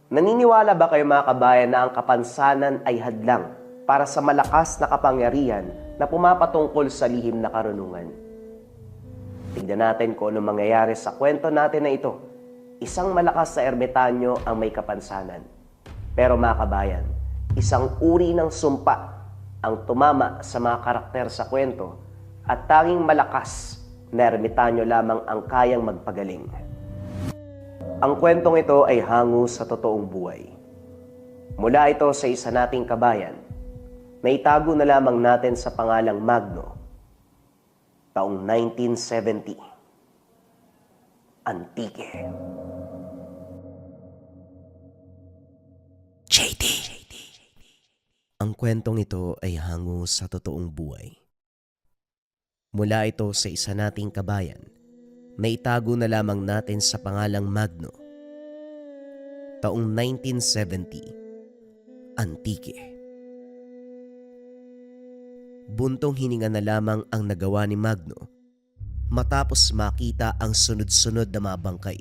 Naniniwala ba kayo mga kabayan na ang kapansanan ay hadlang para sa malakas na kapangyarihan na pumapatungkol sa lihim na karunungan? Tignan natin kung ano mangyayari sa kwento natin na ito. Isang malakas na ermitanyo ang may kapansanan. Pero mga kabayan, isang uri ng sumpa ang tumama sa mga karakter sa kwento at tanging malakas na ermitanyo lamang ang kayang magpagaling. Ang kwentong ito ay hango sa totoong buhay. Mula ito sa isa nating kabayan na itago na lamang natin sa pangalang Magno, taong 1970. Antique. JD. Ang kwentong ito ay hango sa totoong buhay. Mula ito sa isa nating kabayan na itago na lamang natin sa pangalang Magno, taong 1970. Antique. Buntong hininga na lamang ang nagawa ni Magno matapos makita ang sunod-sunod na mga bangkay.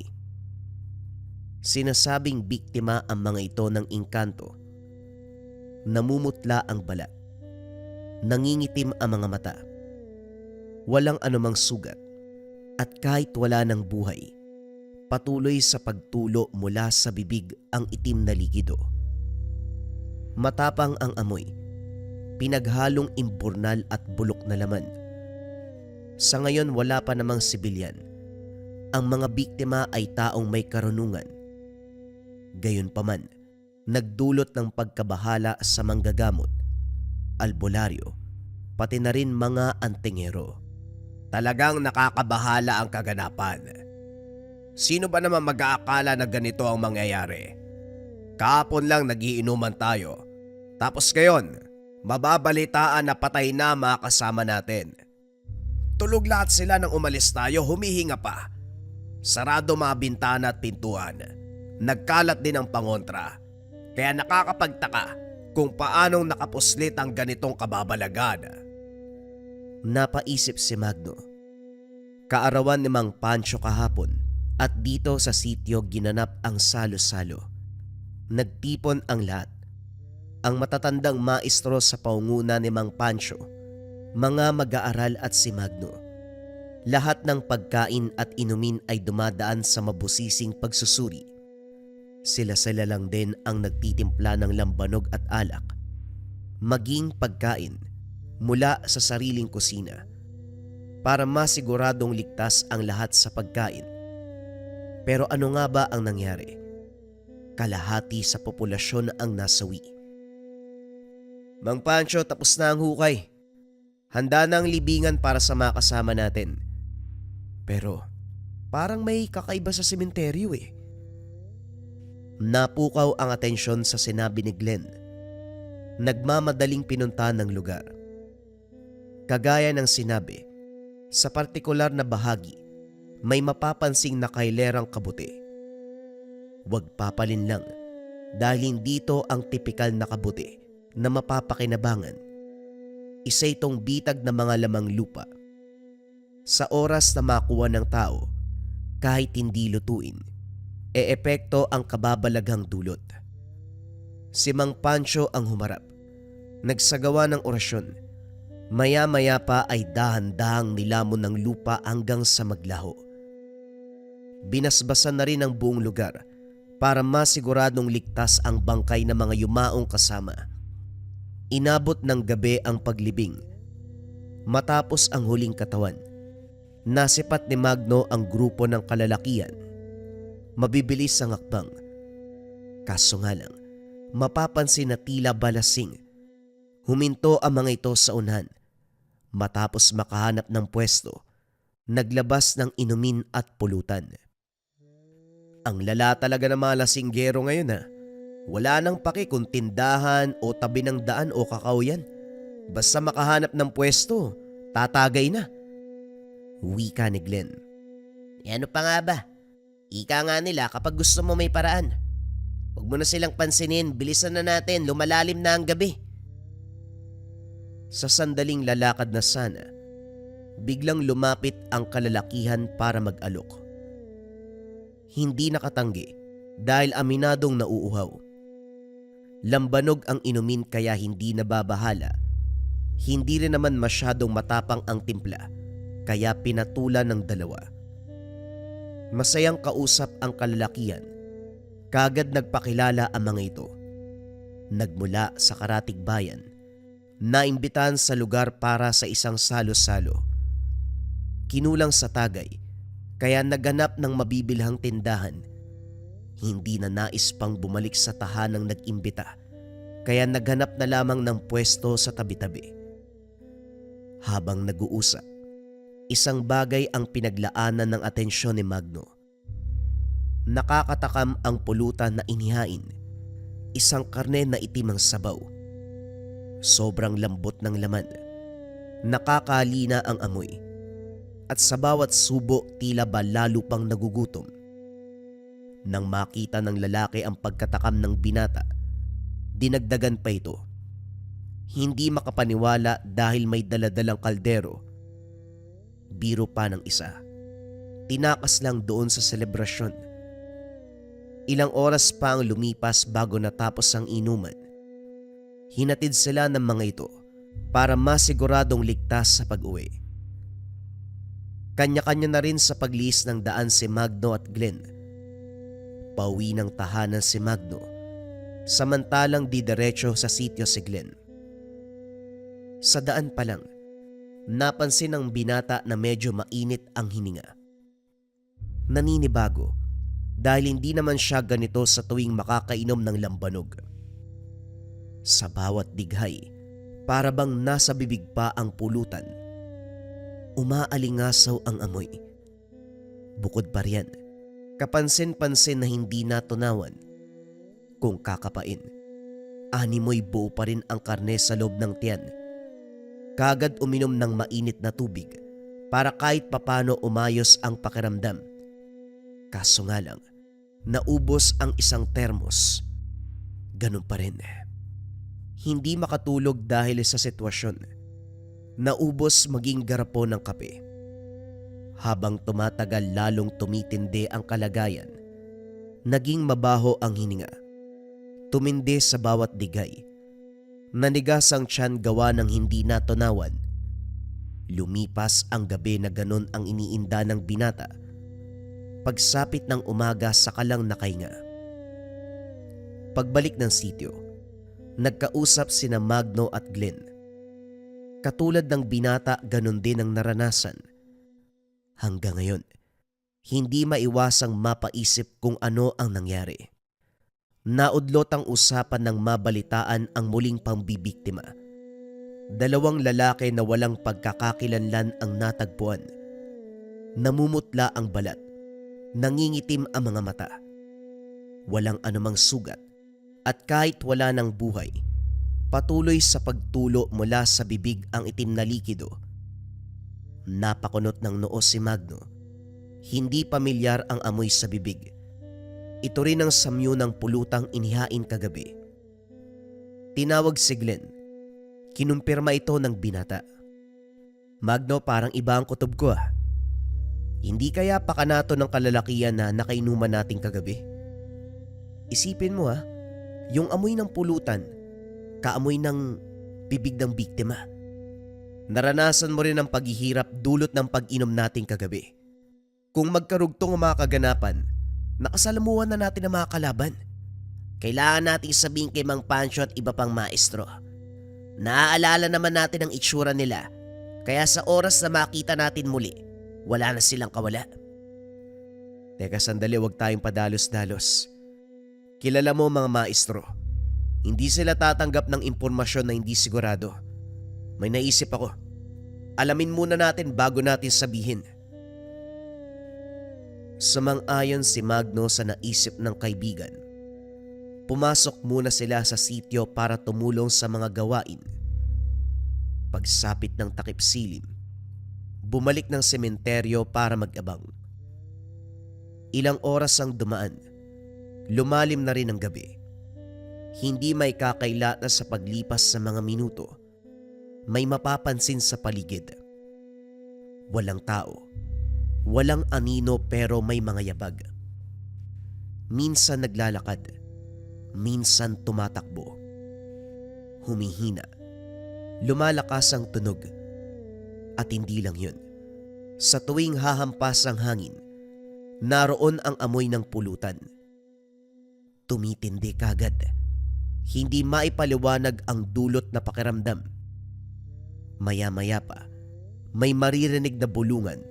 Sinasabing biktima ang mga ito ng engkanto. Namumutla ang balat. Nangingitim ang mga mata. Walang anumang sugat. At kahit wala ng buhay, patuloy sa pagtulo mula sa bibig ang itim na likido. Matapang ang amoy, pinaghalong imburnal at bulok na laman. Sa ngayon wala pa namang sibilyan. Ang mga biktima ay taong may karunungan. Gayunpaman, nagdulot ng pagkabahala sa manggagamot, albularyo, pati na rin mga antingero. Talagang nakakabahala ang kaganapan. Sino ba naman mag-aakala na ganito ang mangyayari? Kahapon lang nagiinuman tayo. Tapos ngayon, mababalitaan na patay na mga kasama natin. Tulog lahat sila nang umalis tayo, humihinga pa. Sarado mga bintana at pintuan. Nagkalat din ang pangontra. Kaya nakakapagtaka kung paanong nakapuslit ang ganitong kababalagan. Napaisip si Magno. Kaarawan ni Mang Pancho kahapon at dito sa sitio ginanap ang salo-salo. Nagtipon ang lahat. Ang matatandang maestro sa paunguna ni Mang Pancho, mga mag-aaral at si Magno. Lahat ng pagkain at inumin ay dumadaan sa mabusising pagsusuri. Sila-sila lang din ang nagtitimpla ng lambanog at alak. Maging pagkain mula sa sariling kusina para masiguradong ligtas ang lahat sa pagkain. Pero ano nga ba ang nangyari? Kalahati sa populasyon ang nasawi. Mang Pancho, tapos na ang hukay. Handa na ang libingan para sa mga kasama natin. Pero parang may kakaiba sa sementeryo eh. Napukaw ang atensyon sa sinabi ni Glenn. Nagmamadaling pinunta ng lugar. Kagaya ng sinabi, sa partikular na bahagi, may mapapansing nakailerang kabuti. Huwag papalin lang dahil dito ang tipikal na kabuti na mapapakinabangan. Isa itong bitag na mga lamang lupa. Sa oras na makuha ng tao, kahit hindi lutuin, epekto ang kababalaghang dulot. Si Mang Pancho ang humarap, nagsagawa ng orasyon. Maya-maya pa ay dahan-dahang nilamon ng lupa hanggang sa maglaho. Binasbasan na rin ang buong lugar para masiguradong ligtas ang bangkay ng mga yumaong kasama. Inabot ng gabi ang paglibing. Matapos ang huling katawan, nasipat ni Magno ang grupo ng kalalakihan. Mabibilis ang hakbang. Kaso nga lang, mapapansin na tila balasing. Huminto ang mga ito sa unahan. Matapos makahanap ng pwesto, naglabas ng inumin at pulutan. Ang lala talaga ng mga lasinggero ngayon ha. Wala nang paki kung tindahan o tabi ng daan o kakao yan. Basta makahanap ng pwesto, tatagay na. Wika ni Glenn. Ano pa nga ba? Ika nga nila kapag gusto mo may paraan. Huwag mo na silang pansinin, bilisan na natin, lumalalim na ang gabi. Sa sandaling lalakad na sana, biglang lumapit ang kalalakihan para mag-alok. Hindi nakatanggi, dahil aminadong nauuhaw. Lambanog ang inumin kaya hindi nababahala. Hindi rin naman masyadong matapang ang timpla kaya pinatulan ng dalawa. Masayang kausap ang kalalakihan. Kagad nagpakilala ang mga ito. Nagmula sa karatig bayan. Naimbitahan sa lugar para sa isang salo-salo. Kinulang sa tagay kaya naganap ng mabibilhang tindahan. Hindi na nais pang bumalik sa tahanang nag-imbita kaya naghanap na lamang ng pwesto sa tabi-tabi. Habang nag-uusap, isang bagay ang pinaglaanan ng atensyon ni Magno. Nakakatakam ang pulutan na inihain, isang karne na itim ang sabaw. Sobrang lambot ng laman, nakakalina ang amoy, at sa bawat subo tila ba lalo pang nagugutom. Nang makita ng lalaki ang pagkatakam ng binata, dinagdagan pa ito. Hindi makapaniwala dahil may daladalang kaldero. Biro pa ng isa. Tinakas lang doon sa selebrasyon. Ilang oras pa ang lumipas bago natapos ang inuman. Hinatid sila ng mga ito para masiguradong ligtas sa pag-uwi. Kanya-kanya na rin sa pagliis ng daan si Magno at Glenn. Pauwi ng tahanan si Magno, samantalang didiretso sa sityo si Glenn. Sa daan pa lang, napansin ng binata na medyo mainit ang hininga. Naninibago dahil hindi naman siya ganito sa tuwing makakainom ng lambanog. Sa bawat dighay, para bang nasa bibig pa ang pulutan. Umaalingasaw ang amoy. Bukod pa riyan, kapansin-pansin na hindi natunawan. Kung kakapain, animoy buo pa rin ang karne sa loob ng tiyan. Kagad uminom ng mainit na tubig para kahit papano umayos ang pakiramdam. Kaso nga lang, naubos ang isang termos. Ganun pa rin. Hindi makatulog dahil sa sitwasyon. Naubos maging garapon ng kape. Habang tumatagal lalong tumitindi ang kalagayan, naging mabaho ang hininga. Tumindi sa bawat digay. Nanigas ang tiyan gawa ng hindi natunawan. Lumipas ang gabi na ganon ang iniinda ng binata. Pagsapit ng umaga saka lang nakahinga. Pagbalik ng sityo, nagkausap sina Magno at Glenn. Katulad ng binata, ganon din ang naranasan. Hanggang ngayon, hindi maiwasang mapaisip kung ano ang nangyari. Naudlot ang usapan ng mabalitaan ang muling pambibiktima. Dalawang lalaki na walang pagkakakilanlan ang natagpuan. Namumutla ang balat. Nangingitim ang mga mata. Walang anumang sugat at kahit wala ng buhay, patuloy sa pagtulo mula sa bibig ang itim na likido. Napakunot ng noo si Magno. Hindi pamilyar ang amoy sa bibig. Ito rin ang samyo ng pulutang inihain kagabi. Tinawag si Glenn. Kinumpirma ito ng binata. Magno, parang iba ang kutob ko ah. Hindi kaya pakanato ng kalalakihan na nakainuman nating kagabi? Isipin mo ah, yung amoy ng pulutan, kaamoy ng bibig ng biktima. Naranasan mo rin ang paghihirap dulot ng pag-inom nating kagabi. Kung magkarugtong ang mga kaganapan, nakasalamuhan na natin ang mga kalaban. Kailangan nating sabihin kay Mang Pancho at iba pang maestro. Naaalala naman natin ang itsura nila, kaya sa oras na makita natin muli, wala na silang kawala. Teka sandali, huwag tayong padalos-dalos. Kilala mo mga maestro, hindi sila tatanggap ng impormasyon na hindi sigurado. May naisip ako. Alamin muna natin bago natin sabihin. Sumang-ayon si Magno sa naisip ng kaibigan. Pumasok muna sila sa sityo para tumulong sa mga gawain. Pagsapit ng takip silim, bumalik ng sementeryo para mag-abang. Ilang oras ang dumaan. Lumalim na rin ang gabi. Hindi may kakailata sa paglipas sa mga minuto. May mapapansin sa paligid. Walang tao. Walang anino pero may mga yabag. Minsan naglalakad, minsan tumatakbo. Humihina, lumalakas ang tunog. At hindi lang yun. Sa tuwing hahampas ang hangin, naroon ang amoy ng pulutan. Tumitindi kagad. Hindi maipaliwanag ang dulot na pakiramdam. Maya-maya pa, may maririnig na bulungan.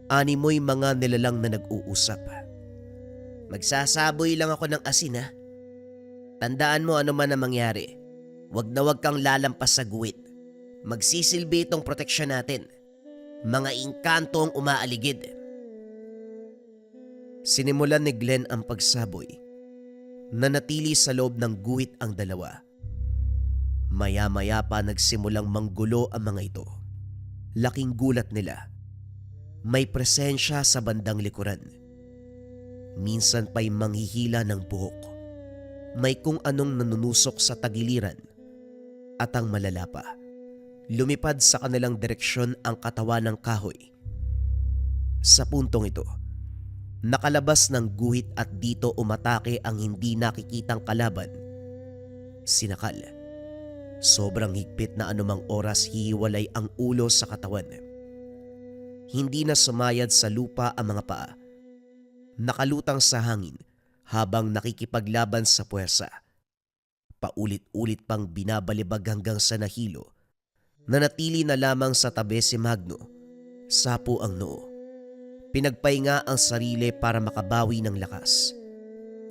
Animoy mga nilalang na nag-uusap. Magsasaboy lang ako ng asin ha. Tandaan mo ano man ang mangyari. Wag na wag kang lalampas sa guwit. Magsisilbi itong proteksyon natin. Mga engkanto ang umaaligid. Sinimulan ni Glenn ang pagsaboy. Nanatili sa loob ng guhit ang dalawa. Maya-maya pa nagsimulang manggulo ang mga ito. Laking gulat nila. May presensya sa bandang likuran. Minsan pa'y manghihila ng buhok. May kung anong nanunusok sa tagiliran. At ang malala pa, lumipad sa kanilang direksyon ang katawan ng kahoy. Sa puntong ito, nakalabas ng guhit at dito umatake ang hindi nakikitang kalaban. Sinakal. Sobrang higpit na anumang oras hihiwalay ang ulo sa katawan. Hindi na sumayad sa lupa ang mga paa. Nakalutang sa hangin habang nakikipaglaban sa puwersa. Paulit-ulit pang binabalibag hanggang sa nahilo. Nanatili na lamang sa tabi si Magno. Sapo ang noo. Pinagpahinga ang sarili para makabawi ng lakas.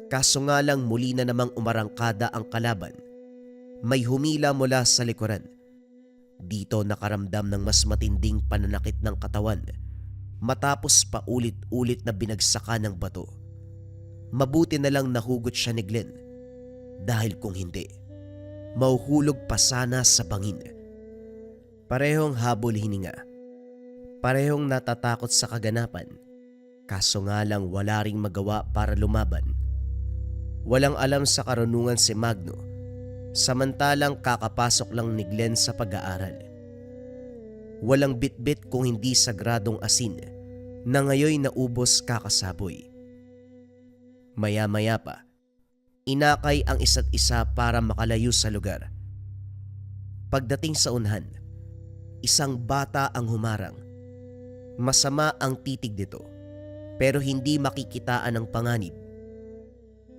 Kaso nga lang muli na namang umarangkada ang kalaban. May humila mula sa likuran. Dito nakaramdam ng mas matinding pananakit ng katawan matapos paulit-ulit na binagsaka ng bato. Mabuti na lang nahugot siya ni Glenn dahil kung hindi, mahuhulog pa sana sa bangin. Parehong habol hininga. Parehong natatakot sa kaganapan. Kaso nga lang wala ring magawa para lumaban. Walang alam sa karunungan si Magno. Samantalang kakapasok lang ni Glenn sa pag-aaral. Walang bitbit kung hindi sagradong asin na ngayoy naubos kakasaboy. Maya-maya pa, inakay ang isa't isa para makalayo sa lugar. Pagdating sa unahan, isang bata ang humarang. Masama ang titig nito pero hindi makikitaan ang panganib.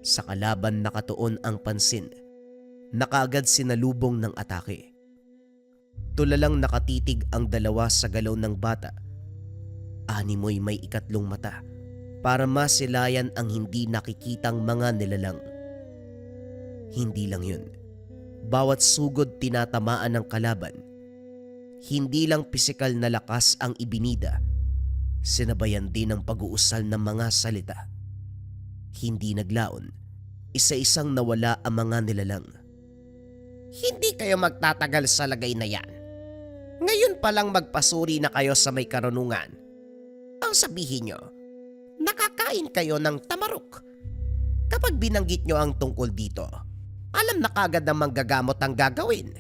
Sa kalaban nakatuon ang pansin. Nakaagad sinalubong ng atake. Tulalang nakatitig ang dalawa sa galaw ng bata. Animoy may ikatlong mata para masilayan ang hindi nakikitang mga nilalang. Hindi lang yun. Bawat sugod tinatamaan ng kalaban. Hindi lang pisikal na lakas ang ibinida. Sinabayan din ang pag-uusal ng mga salita. Hindi naglaon. Isa-isang nawala ang mga nilalang. Hindi kayo magtatagal sa lagay na yan. Ngayon pa lang magpasuri na kayo sa may karunungan. Ang sabihin nyo, nakakain kayo ng tamarok. Kapag binanggit nyo ang tungkol dito, alam na kagad na manggagamot ang gagawin.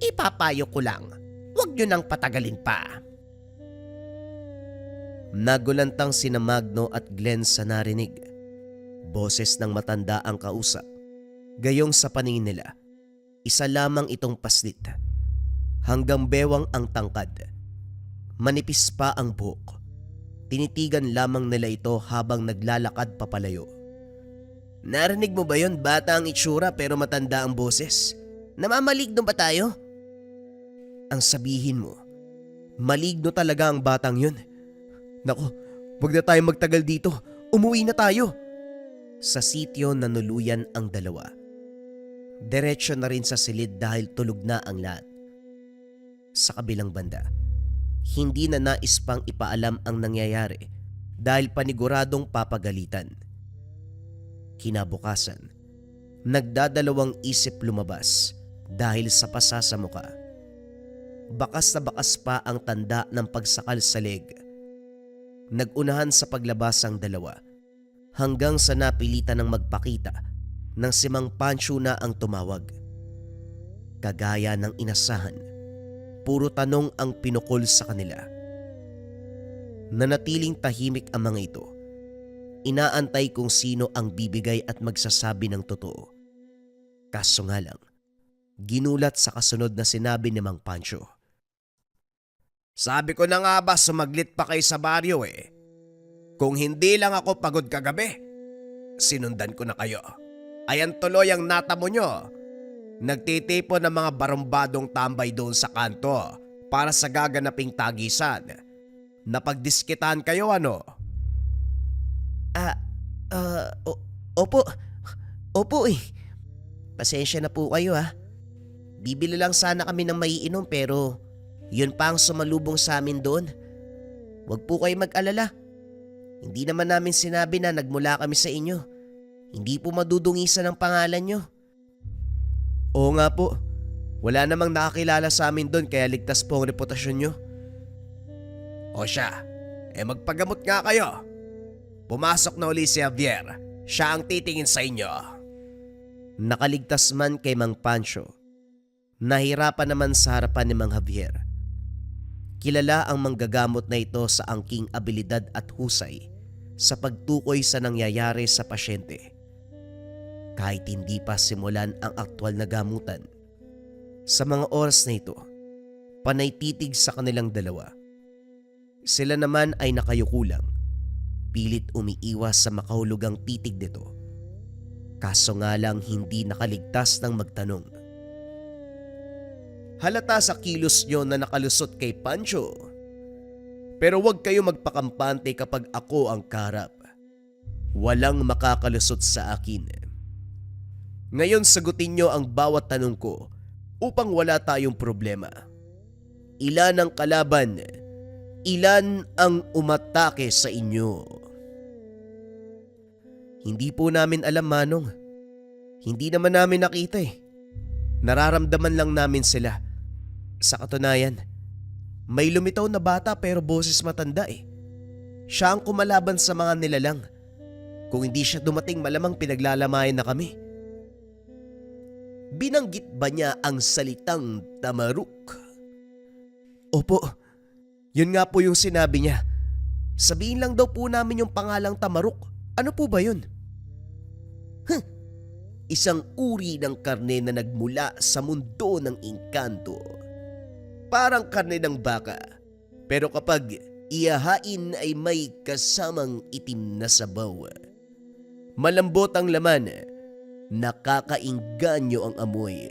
Ipapayo ko lang, huwag nyo nang patagalin pa. Nagulantang sina Magno at Glenn sa narinig. Boses ng matanda ang kausap. Gayong sa paningin nila, isa lamang itong paslit. Hanggang bewang ang tangkad. Manipis pa ang buhok. Tinitigan lamang nila ito habang naglalakad papalayo. Narinig mo ba yon? Bata ang itsura pero matanda ang boses. Namamaligno ba tayo? Ang sabihin mo, maligno talaga ang batang yun. Naku, wag na tayo magtagal dito. Umuwi na tayo. Sa sityo nanuluyan ang dalawa. Diretso na rin sa silid dahil tulog na ang lahat. Sa kabilang banda, hindi na nais pang ipaalam ang nangyayari dahil paniguradong papagalitan. Kinabukasan, nagdadalawang isip lumabas dahil sa pasa sa muka. Bakas na bakas pa ang tanda ng pagsakal sa leg. Nagunahan sa paglabas ang dalawa hanggang sa napilitan ng magpakita nang si Mang Pancho na ang tumawag. Kagaya ng inasahan, puro tanong ang pinukol sa kanila. Nanatiling tahimik ang mga ito. Inaantay kung sino ang bibigay at magsasabi ng totoo. Kaso nga lang, ginulat sa kasunod na sinabi ni Mang Pancho. Sabi ko na nga ba sumaglit pa kayo sa baryo eh. Kung hindi lang ako pagod kagabi, sinundan ko na kayo. Ayan tuloy ang natamo nyo. Nagtitipon ng mga barumbadong tambay doon sa kanto para sa gaganaping tagisan. Napagdiskitan kayo ano? Opo. Opo eh. Pasensya na po kayo ha. Bibili lang sana kami ng maiinom pero yun pa ang sumalubong sa amin doon. Huwag po kayo mag-alala. Hindi naman namin sinabi na nagmula kami sa inyo. Hindi po madudungisan ang pangalan nyo. Oo nga po. Wala namang nakakilala sa amin doon kaya ligtas po ang reputasyon nyo. O siya, magpagamot nga kayo. Pumasok na uli si Javier. Siya ang titingin sa inyo. Nakaligtas man kay Mang Pancho, nahirapan naman sa harapan ni Mang Javier. Kilala ang manggagamot na ito sa angking abilidad at husay sa pagtukoy sa nangyayari sa pasyente. Kahit hindi pa simulan ang aktwal na gamutan, sa mga oras na ito, panay titig sa kanilang dalawa. Sila naman ay nakayukulang, pilit umiiwas sa makahulugang titig nito. Kaso nga lang hindi nakaligtas ng magtanong. Halata sa kilos nyo na nakalusot kay Pancho. Pero huwag kayo magpakampante kapag ako ang kaharap. Walang makakalusot sa akin. Ngayon sagutin nyo ang bawat tanong ko upang wala tayong problema. Ilan ang kalaban? Ilan ang umatake sa inyo? Hindi po namin alam, Manong. Hindi naman namin nakita eh. Nararamdaman lang namin sila. Sa katunayan, may lumitaw na bata pero boses matanda eh. Siya ang kumalaban sa mga nilalang. Kung hindi siya dumating malamang pinaglalamayan na kami. Binanggit ba niya ang salitang tamaruk? Opo, yun nga po yung sinabi niya. Sabihin lang daw po namin yung pangalang tamaruk. Ano po ba yun? Isang uri ng karne na nagmula sa mundo ng engkanto. Parang karne ng baka, pero kapag ihahain ay may kasamang itim na sabaw. Malambot ang laman, nakakainganyo ang amoy.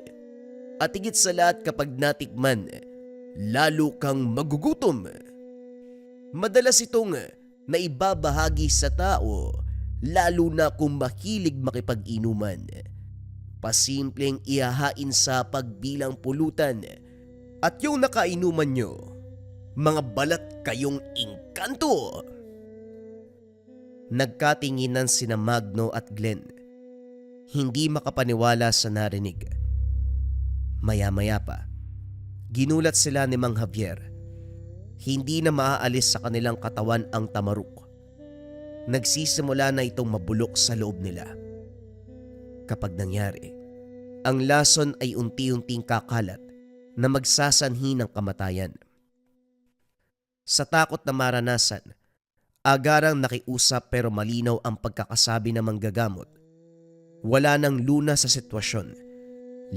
At higit sa lahat kapag natikman, lalo kang magugutom. Madalas itong naibabahagi sa tao, lalo na kung mahilig makipag-inuman. Pasimpleng ihahain sa pagbilang pulutan at yung nakainuman nyo, mga balat kayong engkanto. Nagkatinginan sina Magno at Glenn. Hindi makapaniwala sa narinig. Maya-maya pa, ginulat sila ni Mang Javier. Hindi na maaalis sa kanilang katawan ang tamaruk. Nagsisimula na itong mabulok sa loob nila. Kapag nangyari, ang lason ay unti-unting kakalat na magsasanhi ng kamatayan. Sa takot na maranasan, agarang nakiusap pero malinaw ang pagkakasabi ng manggagamot. Wala nang luna sa sitwasyon,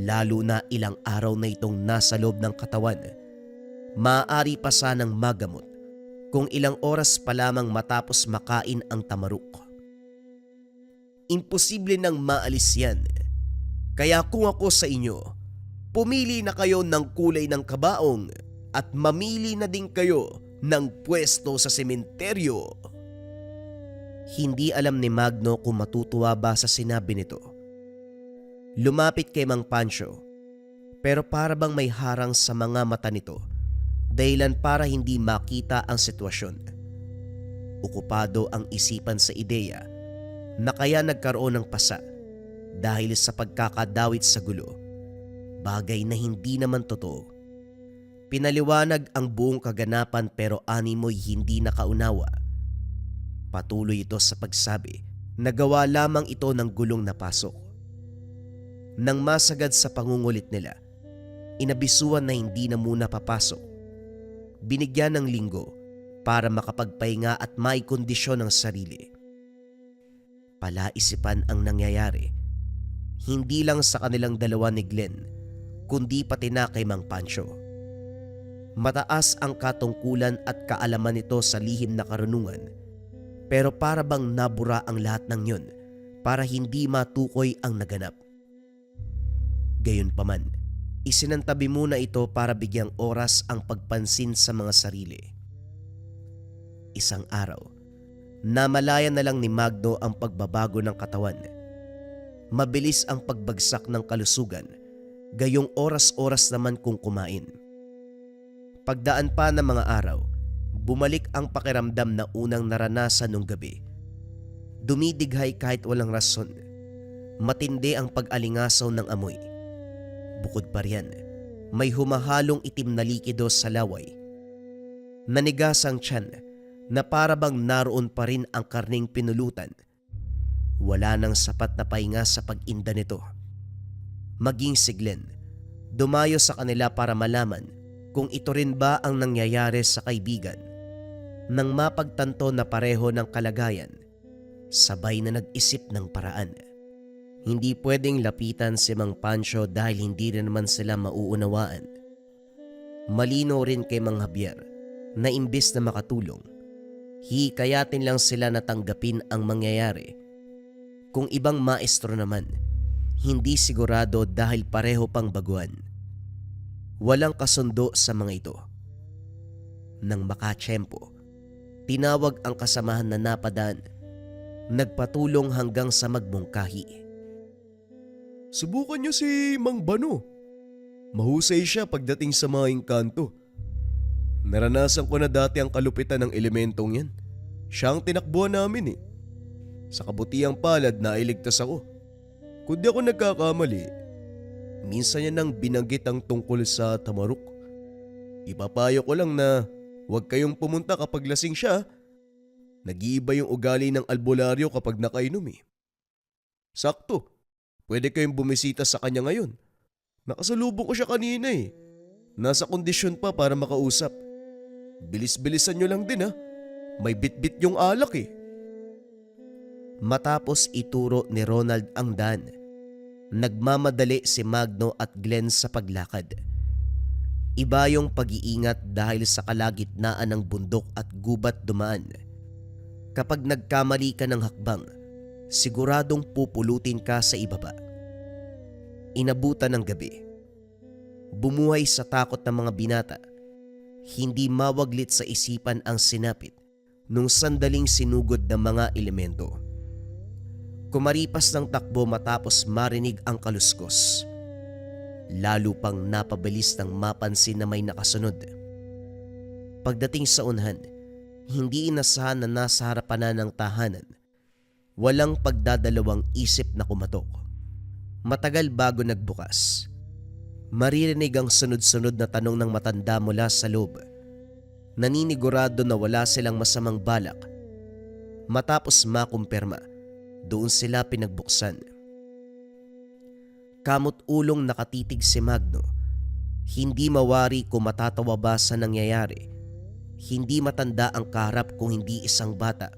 lalo na ilang araw na itong nasa loob ng katawan. Maaari pa sanang magamot kung ilang oras pa lamang matapos makain ang tamaruk. Imposible nang maalis yan. Kaya kung ako sa inyo, pumili na kayo ng kulay ng kabaong at mamili na din kayo ng pwesto sa sementeryo. Hindi alam ni Magno kung matutuwa ba sa sinabi nito. Lumapit kay Mang Pancho, pero para bang may harang sa mga mata nito, dahilan para hindi makita ang sitwasyon. Okupado ang isipan sa ideya na kaya nagkaroon ng pasa dahil sa pagkakadawit sa gulo, bagay na hindi naman totoo. Pinaliwanag ang buong kaganapan pero animoy hindi nakaunawa. Patuloy ito sa pagsabi na gawa lamang ito ng gulong na pasok. Nang masagad sa pangungulit nila, inabisuan na hindi na muna papasok. Binigyan ng linggo para makapagpahinga at maikondisyon ang sarili. palaisipan ang nangyayari. Hindi lang sa kanilang dalawa ni Glenn, kundi pati na kay Mang Pancho. Mataas ang katungkulan at kaalaman nito sa lihim na karunungan, pero para bang nabura ang lahat ng yun para hindi matukoy ang naganap. Gayunpaman, isinantabi muna ito para bigyang oras ang pagpansin sa mga sarili. Isang araw, namalayan na lang ni Magno ang pagbabago ng katawan. Mabilis ang pagbagsak ng kalusugan, gayong oras-oras naman kung kumain. Pagdaan pa ng mga araw, bumalik ang pakiramdam na unang naranasan nung gabi. Dumidighay kahit walang rason. Matindi ang pag-alingasaw ng amoy. Bukod pa riyan, may humahalong itim na likido sa laway. Nanigas ang tiyan na para bang naroon pa rin ang karning pinulutan. Wala nang sapat na pahinga sa pag-inda nito. Maging si Glenn, dumayo sa kanila para malaman kung ito rin ba ang nangyayari sa kaibigan. Nang mapagtanto na pareho ng kalagayan, sabay na nag-isip ng paraan. Hindi pwedeng lapitan si Mang Pancho dahil hindi rin naman sila mauunawaan. Malino rin kay Mang Javier na imbis na makatulong, hikayatin lang sila na tanggapin ang mangyayari. Kung ibang maestro naman, hindi sigurado dahil pareho pang baguhan. Walang kasundo sa mga ito. Nang makatsyempo, tinawag ang kasamahan na napadaan. Nagpatulong hanggang sa magmungkahi. Subukan niyo si Mang Bano. Mahusay siya pagdating sa mga engkanto. Naranasan ko na dati ang kalupitan ng elementong yan. Siya ang tinakbuhan namin eh. Sa kabutiang palad na iligtas ako. Kung di ako nagkakamali, minsan niya nang binanggit ang tungkol sa tamaruk. Ipapayo ko lang na huwag kayong pumunta kapag lasing siya. Nag-iiba yung ugali ng albularyo kapag nakainom eh. Sakto, pwede kayong bumisita sa kanya ngayon. Nakasalubong ko siya kanina eh. Nasa kondisyon pa para makausap. Bilis-bilisan nyo lang din ha. May bit-bit yung alak eh. Matapos ituro ni Ronald ang daan, nagmamadali si Magno at Glenn sa paglakad. Iba yung pag-iingat dahil sa kalagitnaan ng bundok at gubat dumaan. Kapag nagkamali ka ng hakbang, siguradong pupulutin ka sa ibaba. Inabutan ng gabi. Bumuhay sa takot ng mga binata. Hindi mawaglit sa isipan ang sinapit nung sandaling sinugod ng mga elemento. Kumaripas ng takbo matapos marinig ang kaluskos. Lalo pang napabilis nang mapansin na may nakasunod. Pagdating sa unahan, hindi inasahan na nasa harapan na ng tahanan. Walang pagdadalawang isip na kumatok. Matagal bago nagbukas. Maririnig ang sunod-sunod na tanong ng matanda mula sa loob. Naninigurado na wala silang masamang balak. Matapos makumpirma, doon sila pinagbuksan. Kamot ulong nakatitig si Magno. Hindi mawari kung matatawa ba sa nangyayari. Hindi matanda ang kaharap kung hindi isang bata.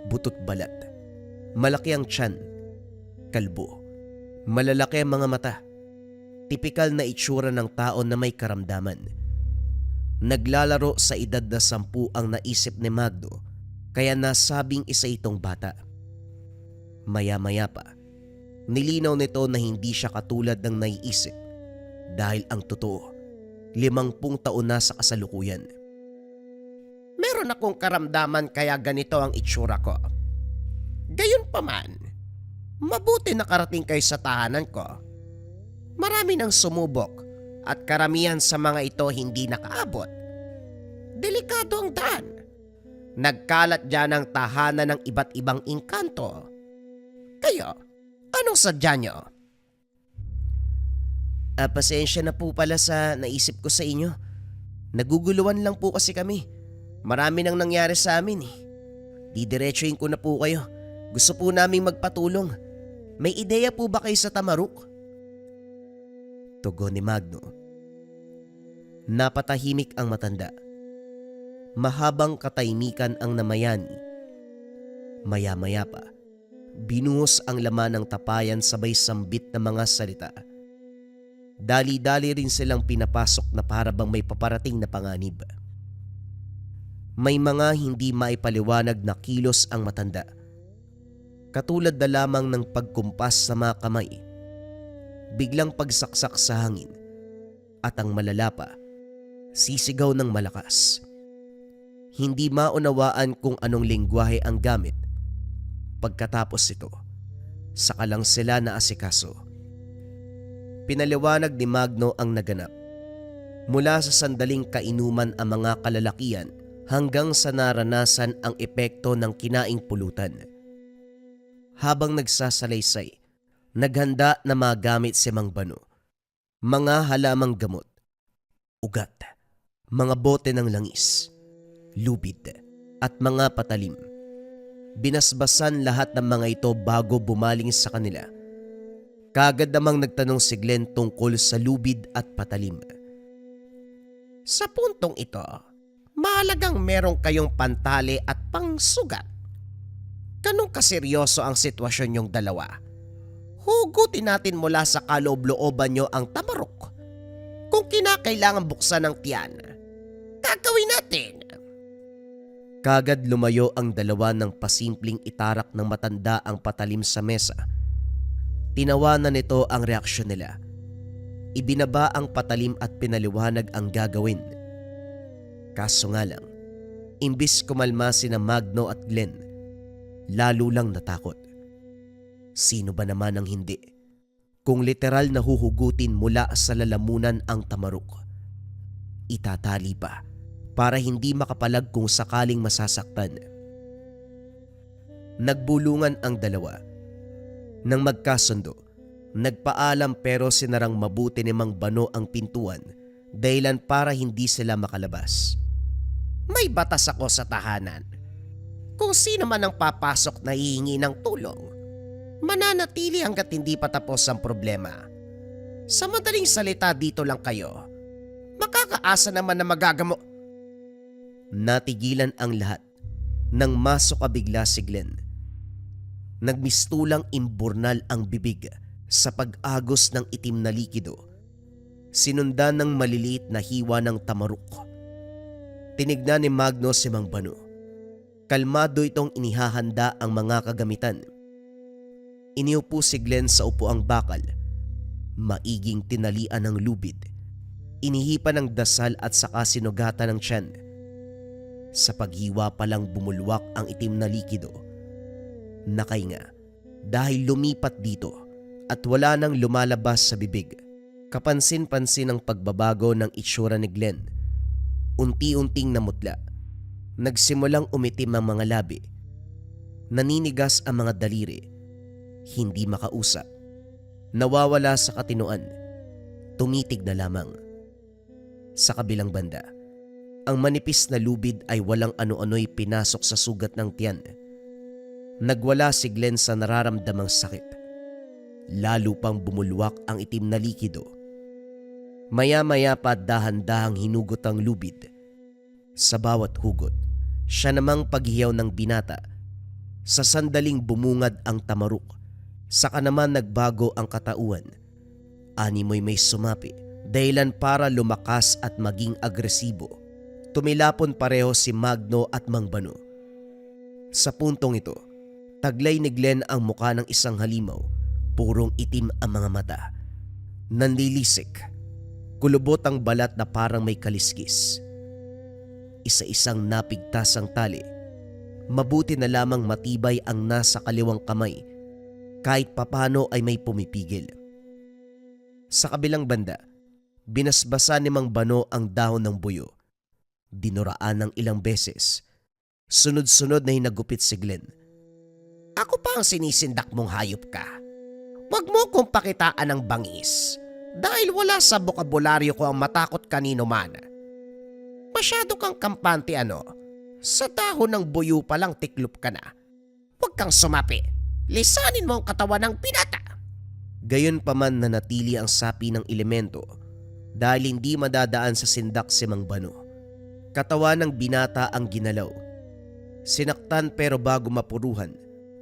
Butot balat. Malaki ang tiyan. Kalbo. Malalaki ang mga mata. Tipikal na itsura ng tao na may karamdaman. Naglalaro sa edad na 10 ang naisip ni Magno, kaya nasabing isa itong bata. Maya-maya pa, nilinaw nito na hindi siya katulad ng naiisip dahil ang totoo, 50 taon na sa kasalukuyan. Meron akong karamdaman kaya ganito ang itsura ko. Gayunpaman, mabuti nakarating kayo sa tahanan ko. Marami nang sumubok at karamihan sa mga ito hindi nakaabot. Delikado ang daan. Nagkalat dyan ang tahanan ng iba't ibang engkanto. Kayo, anong sadya nyo? Pasensya na po pala sa naisip ko sa inyo. Naguguluhan lang po kasi kami. Marami nang nangyari sa amin eh. Didiretsuhin ko na po kayo. Gusto po naming magpatulong. May ideya po ba kayo sa tamaruk? Tugon ni Magno. Napatahimik ang matanda. Mahabang katahimikan ang namayani. Maya-maya pa, Binuhos ang laman ng tapayan sabay sambit na mga salita. Dali-dali rin silang pinapasok na para bang may paparating na panganib. May mga hindi maipaliwanag na kilos ang matanda. Katulad na lamang ng pagkumpas sa mga kamay, biglang pagsaksak sa hangin, at ang malala pa, sisigaw ng malakas. Hindi maunawaan kung anong lengguwahe ang gamit. Pagkatapos ito, saka lang sila naasikaso. Pinaliwanag ni Magno ang naganap. Mula sa sandaling kainuman ang mga kalalakian hanggang sa naranasan ang epekto ng kinaing pulutan. Habang nagsasalaysay, naghanda na magamit si Mang Bano. Mga halamang gamot, ugat, mga bote ng langis, lubid, at mga patalim. Binasbasan lahat ng mga ito bago bumaling sa kanila. Kagad namang nagtanong si Glenn tungkol sa lubid at patalim. Sa puntong ito, mahalagang merong kayong pantali at pangsugat. Ganong kaseryoso ang sitwasyon yung dalawa. Hugutin natin mula sa kaloob-looban nyo ang tamarok. Kung kinakailangan buksan ng tiyan, gagawin natin. Kagad lumayo ang dalawa ng pasimpleng itarak ng matanda ang patalim sa mesa. Tinawanan nito ang reaksyon nila. Ibinaba ang patalim at pinaliwanag ang gagawin. Kaso nga lang, imbis kumalma sina Magno at Glenn, lalo lang natakot. Sino ba naman ang hindi? Kung literal na huhugutin mula sa lalamunan ang tamarok, itatali pa para hindi makapalag kung sakaling masasaktan. Nagbulungan ang dalawa. Nang magkasundo, nagpaalam pero sinarang mabuti ni Mang Bano ang pintuan dahilan para hindi sila makalabas. May batas ako sa tahanan. Kung sino man ang papasok na hihingi ng tulong, mananatili hanggat hindi pa tapos ang problema. Sa madaling salita, dito lang kayo. Makakaasa naman na magagamo. Natigilan ang lahat nang masok bigla si Glenn. Nagmistulang imburnal ang bibig sa pag-agos ng itim na likido, sinundan ng maliliit na hiwa ng tamarok. Tinignan ni Magno si Mang Bano. Kalmado itong inihahanda ang mga kagamitan. Iniupo si Glenn sa upuang bakal. Maiging tinalian ng lubid. Inihipan ng dasal at saka sinugatan ng tiyan. Sa paghiwa pa lang bumulwak ang itim na likido. Nakahinga dahil lumipat dito at wala nang lumalabas sa bibig. Kapansin-pansin ang pagbabago ng itsura ni Glenn. Unti-unting namutla. Nagsimulang umitim ang mga labi. Naninigas ang mga daliri. Hindi makausap. Nawawala sa katinoan. Tumitig na lamang. Sa kabilang banda, ang manipis na lubid ay walang ano-ano'y pinasok sa sugat ng tiyan. Nagwala si Glenn sa nararamdamang sakit. Lalo pang bumulwak ang itim na likido. Maya-maya pa dahan-dahang hinugot ang lubid. Sa bawat hugot, siya namang paghiyaw ng binata. Sa sandaling bumungad ang tamarok, saka naman nagbago ang katauhan. Animoy may sumapi, dahilan para lumakas at maging agresibo. Tumilapon pareho si Magno at Mang Bano. Sa puntong ito, taglay ni Glenn ang muka ng isang halimaw. Purong itim ang mga mata. Nanlilisik. Kulubot ang balat na parang may kaliskis. Isa-isang napigtas ang tali. Mabuti na lamang matibay ang nasa kaliwang kamay. Kahit papano ay may pumipigil. Sa kabilang banda, binasbasa ni Mang Bano ang dahon ng buyo. Dinuraan ng ilang beses. Sunod-sunod na hinagupit si Glenn. Ako pa ang sinisindak mong hayop ka. Huwag mo kong pakitaan ng bangis dahil wala sa bokabularyo ko ang matakot kanino man. Masyado kang kampante ano. Sa dahon ng buyo pa lang tiklop ka na. Huwag kang sumapi. Lisanin mo ang katawan ng pinata. Gayon pa man nanatili ang sapi ng elemento dahil hindi madadaan sa sindak si Mang Bano. Katawan ng binata ang ginalaw. Sinaktan pero bago mapuruhan,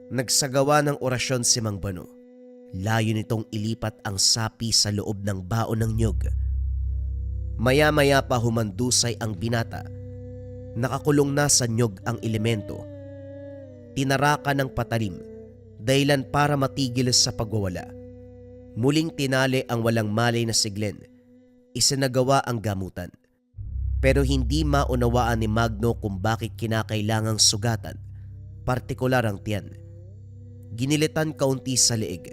Nagsagawa ng orasyon si Mang Bano. Layo nitong ilipat ang sapi sa loob ng baon ng niyog. Maya-maya pa humandusay ang binata. Nakakulong na sa niyog ang elemento. Tinaraka ng patalim, dahilan para matigil sa pagwawala. Muling tinali ang walang malay na si Glenn. Isinagawa ang gamutan. Pero hindi maunawaan ni Magno kung bakit kinakailangang sugatan, partikular ang tiyan. Ginilitan kaunti sa leeg.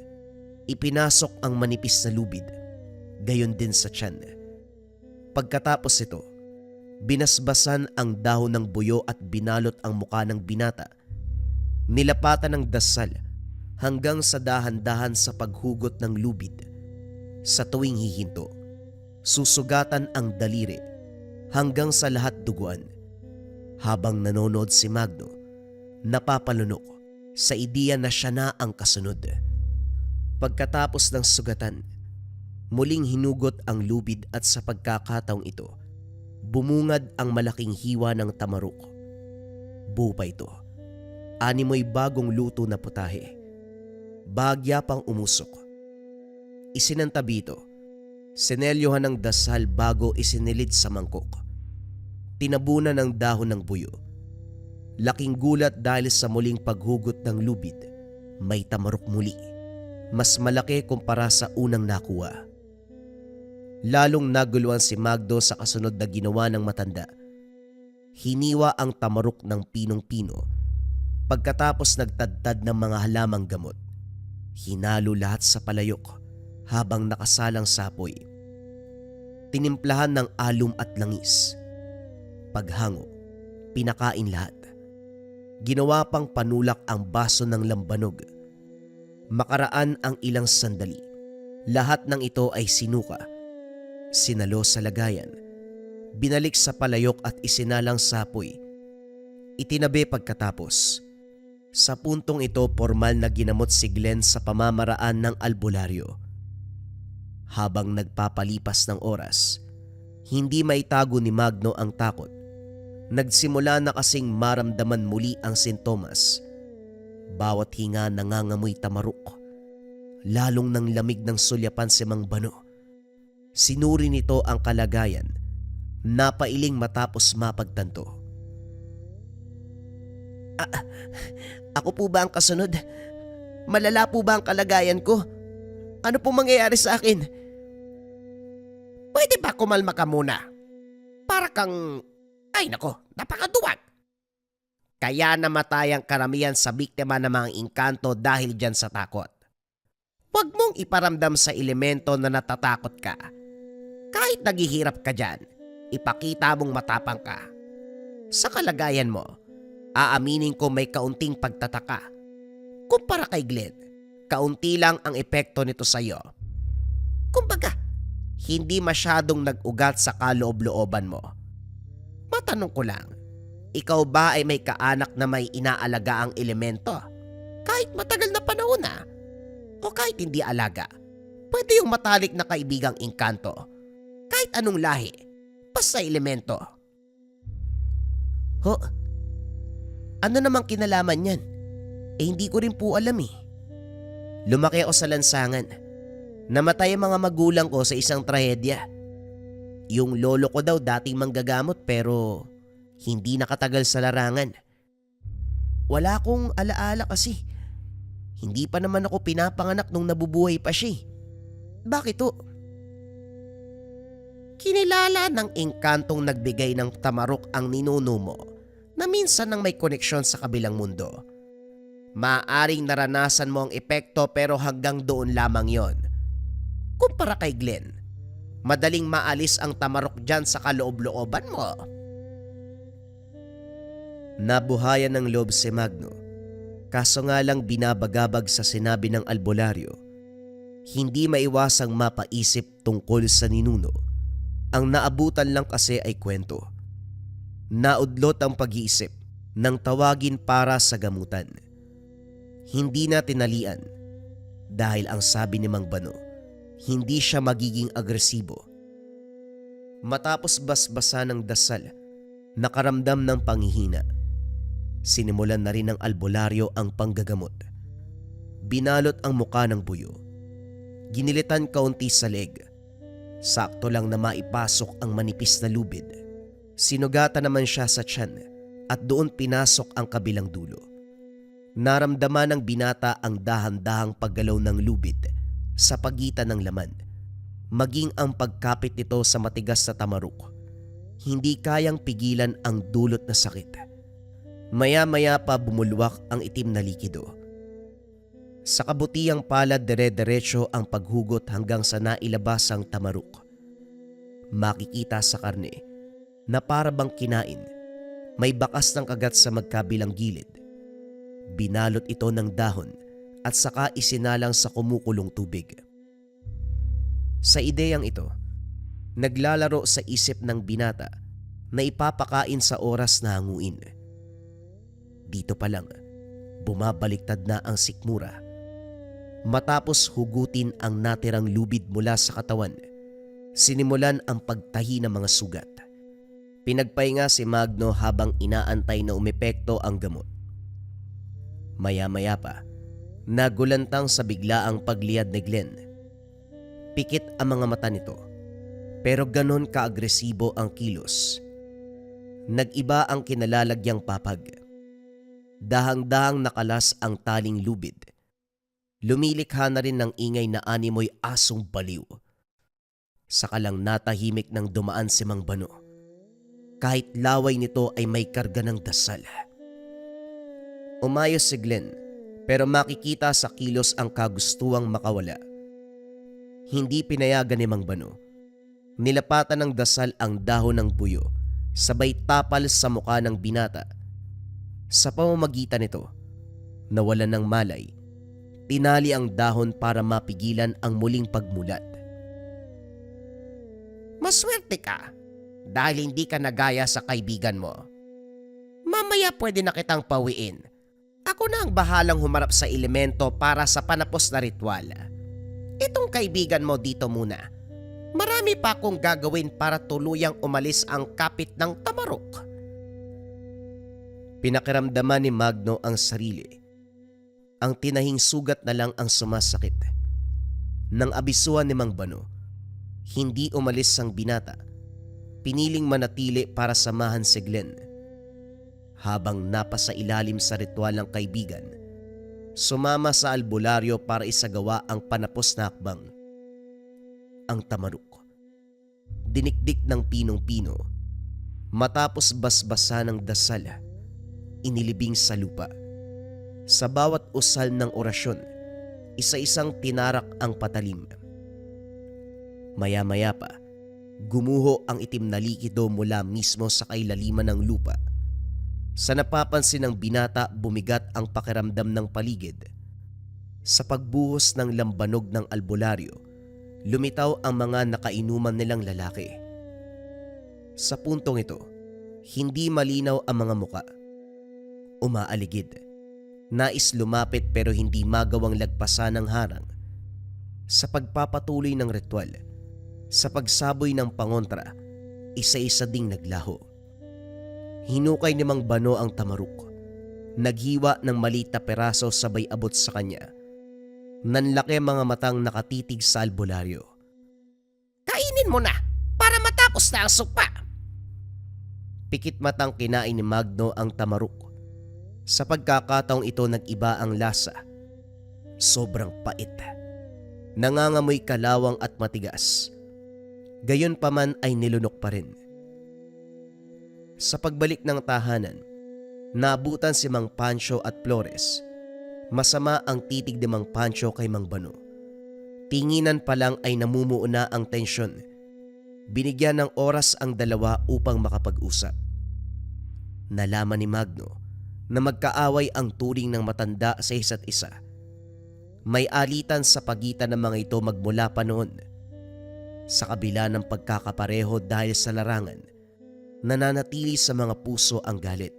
Ipinasok ang manipis na lubid, gayon din sa tiyan. Pagkatapos ito, binasbasan ang dahon ng buyo at binalot ang muka ng binata. Nilapatan ng dasal hanggang sa dahan-dahan sa paghugot ng lubid. Sa tuwing hihinto, susugatan ang daliri hanggang sa lahat duguan. Habang nanonood si Magno, napapalunok sa ideya na siya na ang kasunod. Pagkatapos ng sugatan, muling hinugot ang lubid at sa pagkakataong ito, bumungad ang malaking hiwa ng tamarok. Buo pa ito. Animoy bagong luto na putahe. Bahagya pang umusok. Isinantabi ito. Sinelyohan ng dasal bago isinilid sa mangkok. Tinabunan ng dahon ng buyo. Laking gulat dahil sa muling paghugot ng lubid. May tamarok muli. Mas malaki kumpara sa unang nakuha. Lalong naguluhan si Magdo sa kasunod na ginawa ng matanda. Hiniwa ang tamarok ng pinong-pino. Pagkatapos nagtadtad ng mga halamang gamot. Hinalo lahat sa palayok habang nakasalang sapoy. Tinimplahan ng alum at langis. Paghango, pinakain lahat. Ginawa pang panulak ang baso ng lambanog. Makaraan ang ilang sandali. Lahat ng ito ay sinuka. Sinalo sa lagayan. Binalik sa palayok at isinalang sapoy. Itinabi pagkatapos. Sa puntong ito, formal na ginamot si Glenn sa pamamaraan ng albularyo. Habang nagpapalipas ng oras, hindi maitago ni Magno ang takot. Nagsimula na kasing maramdaman muli ang sintomas. Bawat hinga nangangamoy tamarok. Lalong nang lamig ng sulyapan si Mang Bano. Sinuri nito ang kalagayan. Napailing matapos mapagtanto. Ako po ba ang kasunod? Malala po ba ang kalagayan ko? Ano po mangyayari sa akin? Pwede ba kumalma ka muna? Para kang... Ay nako, napakaduwag. Kaya namatay ang karamihan sa biktima ng mga engkanto dahil dyan sa takot. Huwag mong iparamdam sa elemento na natatakot ka. Kahit naghihirap ka dyan, ipakita mong matapang ka. Sa kalagayan mo, aaminin ko may kaunting pagtataka. Kumpara kay Glenn, kaunti lang ang epekto nito sa'yo. Kumbaga, hindi masyadong nag-ugat sa kaloob-looban mo. Matanong ko lang, ikaw ba ay may kaanak na may inaalaga ang elemento? Kahit matagal na panahon na? O kahit hindi alaga? Pwede yung matalik na kaibigang engkanto. Kahit anong lahi, basta elemento. Ho? Ano namang kinalaman yan? Hindi ko rin po alam eh. Lumaki ako sa lansangan. Namatay ang mga magulang ko sa isang trahedya. Yung lolo ko daw dating manggagamot pero hindi nakatagal sa larangan. Wala akong alaala kasi. Hindi pa naman ako pinapanganak nung nabubuhay pa siya. Bakit to? Kinilala ng engkantong nagbigay ng tamarok ang ninuno mo na minsan nang may koneksyon sa kabilang mundo. Maaring naranasan mo ang epekto pero hanggang doon lamang yon. Kumpara kay Glenn, madaling maalis ang tamarok dyan sa kaloob-looban mo. Nabuhayan ng loob si Magno. Kaso nga lang binabagabag sa sinabi ng albularyo. Hindi maiwasang mapaisip tungkol sa ninuno. Ang naabutan lang kasi ay kwento. Naudlot ang pag-iisip nang tawagin para sa gamutan. Hindi na tinalian dahil ang sabi ni Mang Bano, hindi siya magiging agresibo. Matapos basbasa ng dasal, nakaramdam ng panghihina. Sinimulan na rin ng albularyo ang panggagamot. Binalot ang muka ng buyo. Ginilitan kaunti sa leg. Sakto lang na maipasok ang manipis na lubid. Sinugatan naman siya sa tiyan at doon pinasok ang kabilang dulo. Naramdaman ng binata ang dahan-dahang paggalaw ng lubid sa pagitan ng laman, maging ang pagkapit nito sa matigas na tamarok. Hindi kayang pigilan ang dulot na sakit. Maya-maya pa bumulwak ang itim na likido. Sa kabutihang palad dire-diretso ang paghugot hanggang sa nailabas ang tamarok. Makikita sa karne na para bang kinain, may bakas ng kagat sa magkabilang gilid. Binalot ito ng dahon at saka isinalang sa kumukulong tubig. Sa ideyang ito, naglalaro sa isip ng binata na ipapakain sa oras na hanguin. Dito pa lang, bumabaliktad na ang sikmura. Matapos hugutin ang natirang lubid mula sa katawan, sinimulan ang pagtahi ng mga sugat. Pinagpahinga si Magno habang inaantay na umepekto ang gamot. Maya-maya pa, nagulantang sa biglaang pagliyad ni Glenn. Pikit ang mga mata nito, pero ganon kaagresibo ang kilos. Nag-iba ang kinalalagyang papag. Dahang-dahang nakalas ang taling lubid. Lumilikha na rin ng ingay na animoy asong baliw. Saka lang natahimik nang dumaan si Mang Bano. Kahit laway nito ay may karga ng dasal. Umayos si Glenn, pero makikita sa kilos ang kagustuang makawala. Hindi pinayagan ni Mang Bano. Nilapatan ng dasal ang dahon ng buyo, sabay tapal sa mukha ng binata. Sa pamamagitan nito, nawalan ng malay, tinali ang dahon para mapigilan ang muling pagmulat. Maswerte ka dahil hindi ka nagaya sa kaibigan mo. Mamaya pwede na kitang pawiin. Ako na ang bahalang humarap sa elemento para sa panapos na ritual. Itong kaibigan mo dito muna. Marami pa akong gagawin para tuluyang umalis ang kapit ng tamarok. Pinakiramdaman ni Magno ang sarili. Ang tinahing sugat na lang ang sumasakit. Nang abisuan ni Mang Bano, hindi umalis ang binata. Piniling manatili para samahan si Glenn. Habang napasa ilalim sa ritual ng kaibigan, sumama sa albularyo para isagawa ang panapos na hakbang. Ang tamarok. Dinikdik ng pinong-pino. Matapos basbasa ng dasal, inilibing sa lupa. Sa bawat usal ng orasyon, isa-isang tinarak ang patalim. Maya-maya pa, gumuho ang itim na likido mula mismo sa kailaliman ng lupa. Sa napapansin ng binata, bumigat ang pakiramdam ng paligid. Sa pagbuhos ng lambanog ng albularyo, lumitaw ang mga nakainuman nilang lalaki. Sa puntong ito, hindi malinaw ang mga muka. Umaaligid. Nais lumapit pero hindi magawang lagpasan ng harang. Sa pagpapatuloy ng ritual, sa pagsaboy ng pangontra, isa-isa ding naglaho. Hinukay ni Mang Bano ang tamarok. Naghiwa ng maliit na peraso sabay abot sa kanya. Nanlaki mga matang nakatitig sa albularyo. Kainin mo na para matapos na ang sopa. Pikit matang kinain ni Magno ang tamarok. Sa pagkakataong ito nag-iba ang lasa. Sobrang pait. Nangangamoy kalawang at matigas. Gayon pa man ay nilunok pa rin. Sa pagbalik ng tahanan, naabutan si Mang Pancho at Flores. Masama ang titig ni Mang Pancho kay Mang Bano. Tinginan pa lang ay namumuo na ang tensyon. Binigyan ng oras ang dalawa upang makapag-usap. Nalaman ni Magno na magkaaway ang turing ng matanda sa isa't isa. May alitan sa pagitan ng mga ito magmula pa noon. Sa kabila ng pagkakapareho dahil sa larangan, nananatili sa mga puso ang galit.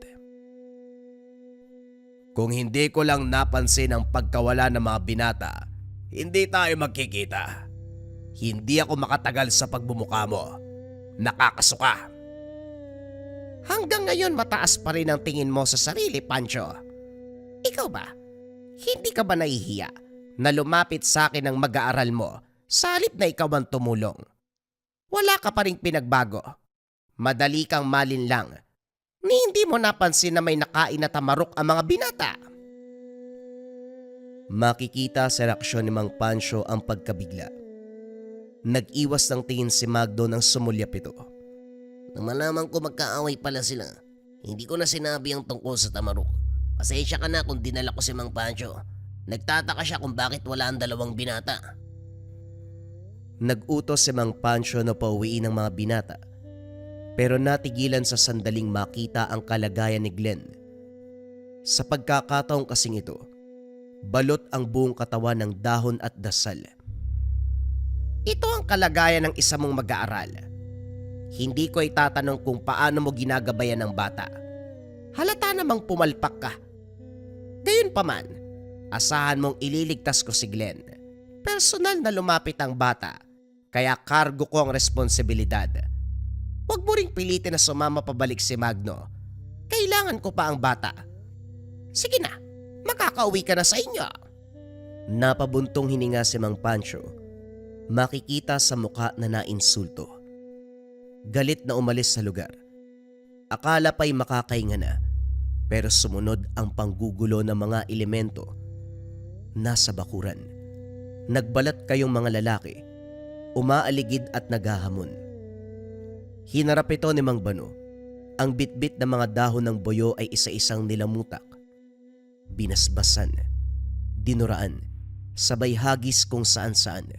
Kung hindi ko lang napansin ang pagkawala ng mga binata, hindi tayo magkikita. Hindi ako makatagal sa pagbumuka mo. Nakakasuka. Hanggang ngayon mataas pa rin ang tingin mo sa sarili, Pancho. Ikaw ba? Hindi ka ba nahihiya na lumapit sa akin ng mag-aaral mo sa halip na ikaw ang tumulong? Wala ka pa ring pinagbago. Madali kang malinlang. Ni hindi mo napansin na may nakain na tamarok ang mga binata. Makikita sa reaksyon ni Mang Pancho ang pagkabigla. Nag-iwas ng tingin si Magno nang sumulyap ito. Nang malaman ko magkaaway pala sila, hindi ko na sinabi ang tungkol sa tamarok. Pasensya ka na kung dinala ko si Mang Pancho. Nagtataka siya kung bakit wala ang dalawang binata. Nag-utos si Mang Pancho na pauwiin ang mga binata, pero natigilan sa sandaling makita ang kalagayan ni Glenn. Sa pagkakataong kasing ito, balot ang buong katawan ng dahon at dasal. Ito ang kalagayan ng isa mong mag-aaral. Hindi ko itatanong kung paano mo ginagabayan ng bata. Halata namang pumalpak ka. Gayunpaman, asahan mong ililigtas ko si Glenn. Personal na lumapit ang bata, kaya kargo ko ang responsibilidad. Huwag mo ring pilitin na sumama pabalik si Magno. Kailangan ko pa ang bata. Sige na, makakauwi ka na sa inyo. Napabuntong hininga si Mang Pancho. Makikita sa mukha na nainsulto. Galit na umalis sa lugar. Akala pa'y makakahinga na, pero sumunod ang panggugulo ng mga elemento. Nasa bakuran, nagbalat kayong mga lalaki, umaaligid at naghahamon. Hinarap ito ni Mang Bano. Ang bitbit na mga dahon ng boyo ay isa-isang nilamutak. Binasbasan, dinuraan, sabay hagis kung saan-saan.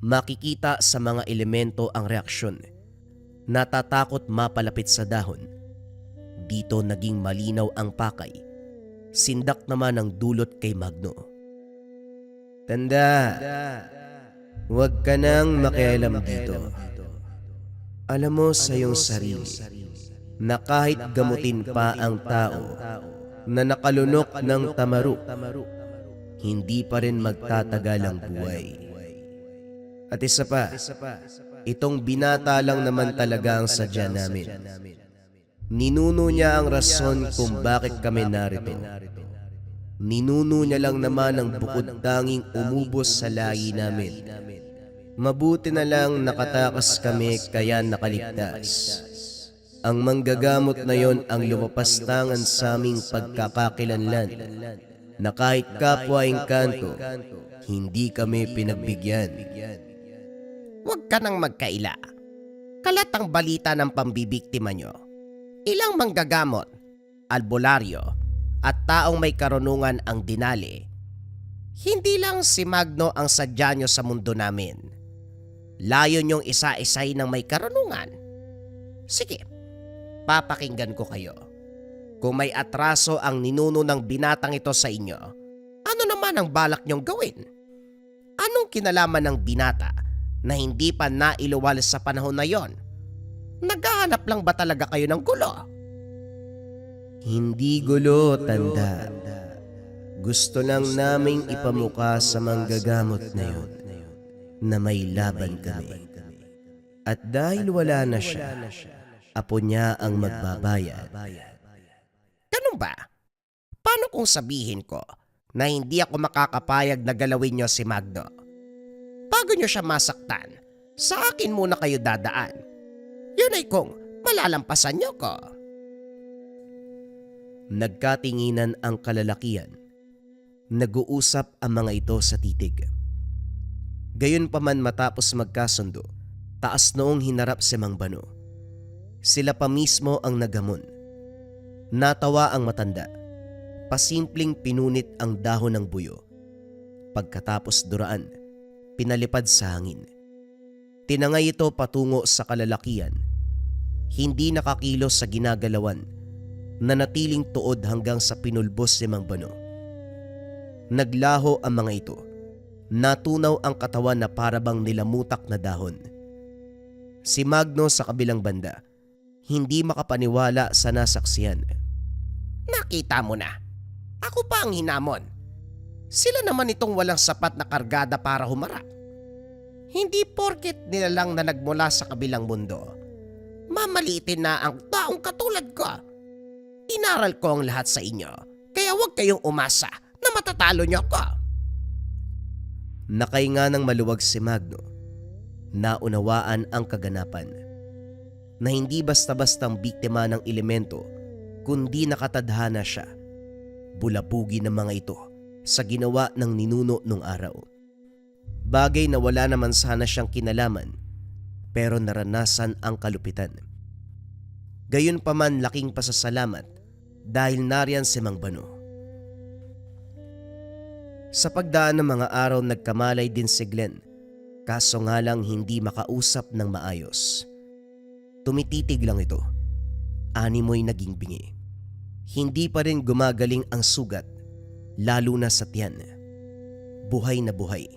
Makikita sa mga elemento ang reaksyon. Natatakot mapalapit sa dahon. Dito naging malinaw ang pakay. Sindak naman ang dulot kay Magno. Tanda, huwag ka nang makialam dito. Alam mo sa iyong sarili na kahit gamutin pa ang tao na nakalunok ng tamaruk, hindi pa rin magtatagal ang buhay. At isa pa, itong binata lang naman talaga ang sadya namin. Ninuno niya ang rason kung bakit kami narito. Ninuno niya lang naman ang bukod tanging umubos sa lahi namin. Mabuti na lang nakatakas kami kaya nakaligtas. Ang manggagamot na yon ang lumapastangan sa aming pagkakakilanlan na kahit kapwa engkanto, hindi kami pinagbigyan. Huwag ka nang magkaila. Kalat ang balita ng pambibiktima nyo. Ilang manggagamot, albularyo, at taong may karunungan ang dinali. Hindi lang si Magno ang sadya nyo sa mundo namin. Layo nyong isa-isay ng may karunungan. Sige, papakinggan ko kayo. Kung may atraso ang ninuno ng binatang ito sa inyo, ano naman ang balak nyong gawin? Anong kinalaman ng binata na hindi pa nailuwal sa panahon na yon? Naghahanap lang ba talaga kayo ng gulo? Hindi gulo, tanda. Gusto lang naming ipamuka sa manggagamot na yun na may laban kami. At dahil wala na siya, apo niya ang magbabayad. Ganun ba? Paano kung sabihin ko na hindi ako makakapayag na galawin nyo si Magno? Bago nyo siya masaktan, sa akin muna kayo dadaan. Yun ay kung malalampasan nyo ko. Nagkatinginan ang kalalakian. Nag-uusap ang mga ito sa titig. Gayunpaman matapos magkasundo, taas noong hinarap si Mang Bano. Sila pa mismo ang naghamon. Natawa ang matanda. Pasimpleng pinunit ang dahon ng buyo. Pagkatapos duraan, pinalipad sa hangin. Tinangay ito patungo sa kalalakian. Hindi nakakilos sa ginagalawan, nanatiling tuod hanggang sa pinulbos si Mang Bano. Naglaho ang mga ito. Natunaw ang katawan na parabang nilamutak na dahon. Si Magno sa kabilang banda, hindi makapaniwala sa nasaksihan. Nakita mo na. Ako pa ang hinamon. Sila naman itong walang sapat na kargada para humarap. Hindi porket nilalang na nagmula sa kabilang mundo, mamaliitin na ang taong katulad ko. Inaral ko ang lahat sa inyo, kaya huwag kayong umasa na matatalo niyo ako. Nakahinga ng maluwag si Magno. Naunawaan ang kaganapan na hindi basta-bastang biktima ng elemento kundi nakatadhana siya. Bulabugi ng mga ito sa ginawa ng ninuno nung araw. Bagay na wala naman sana siyang kinalaman pero naranasan ang kalupitan. Gayunpaman laking pasasalamat dahil nariyan si Mang Bano. Sa pagdaan ng mga araw nagkamalay din si Glenn, kaso nga lang hindi makausap ng maayos. Tumititig lang ito. Animoy naging bingi. Hindi pa rin gumagaling ang sugat, lalo na sa tiyan. Buhay na buhay.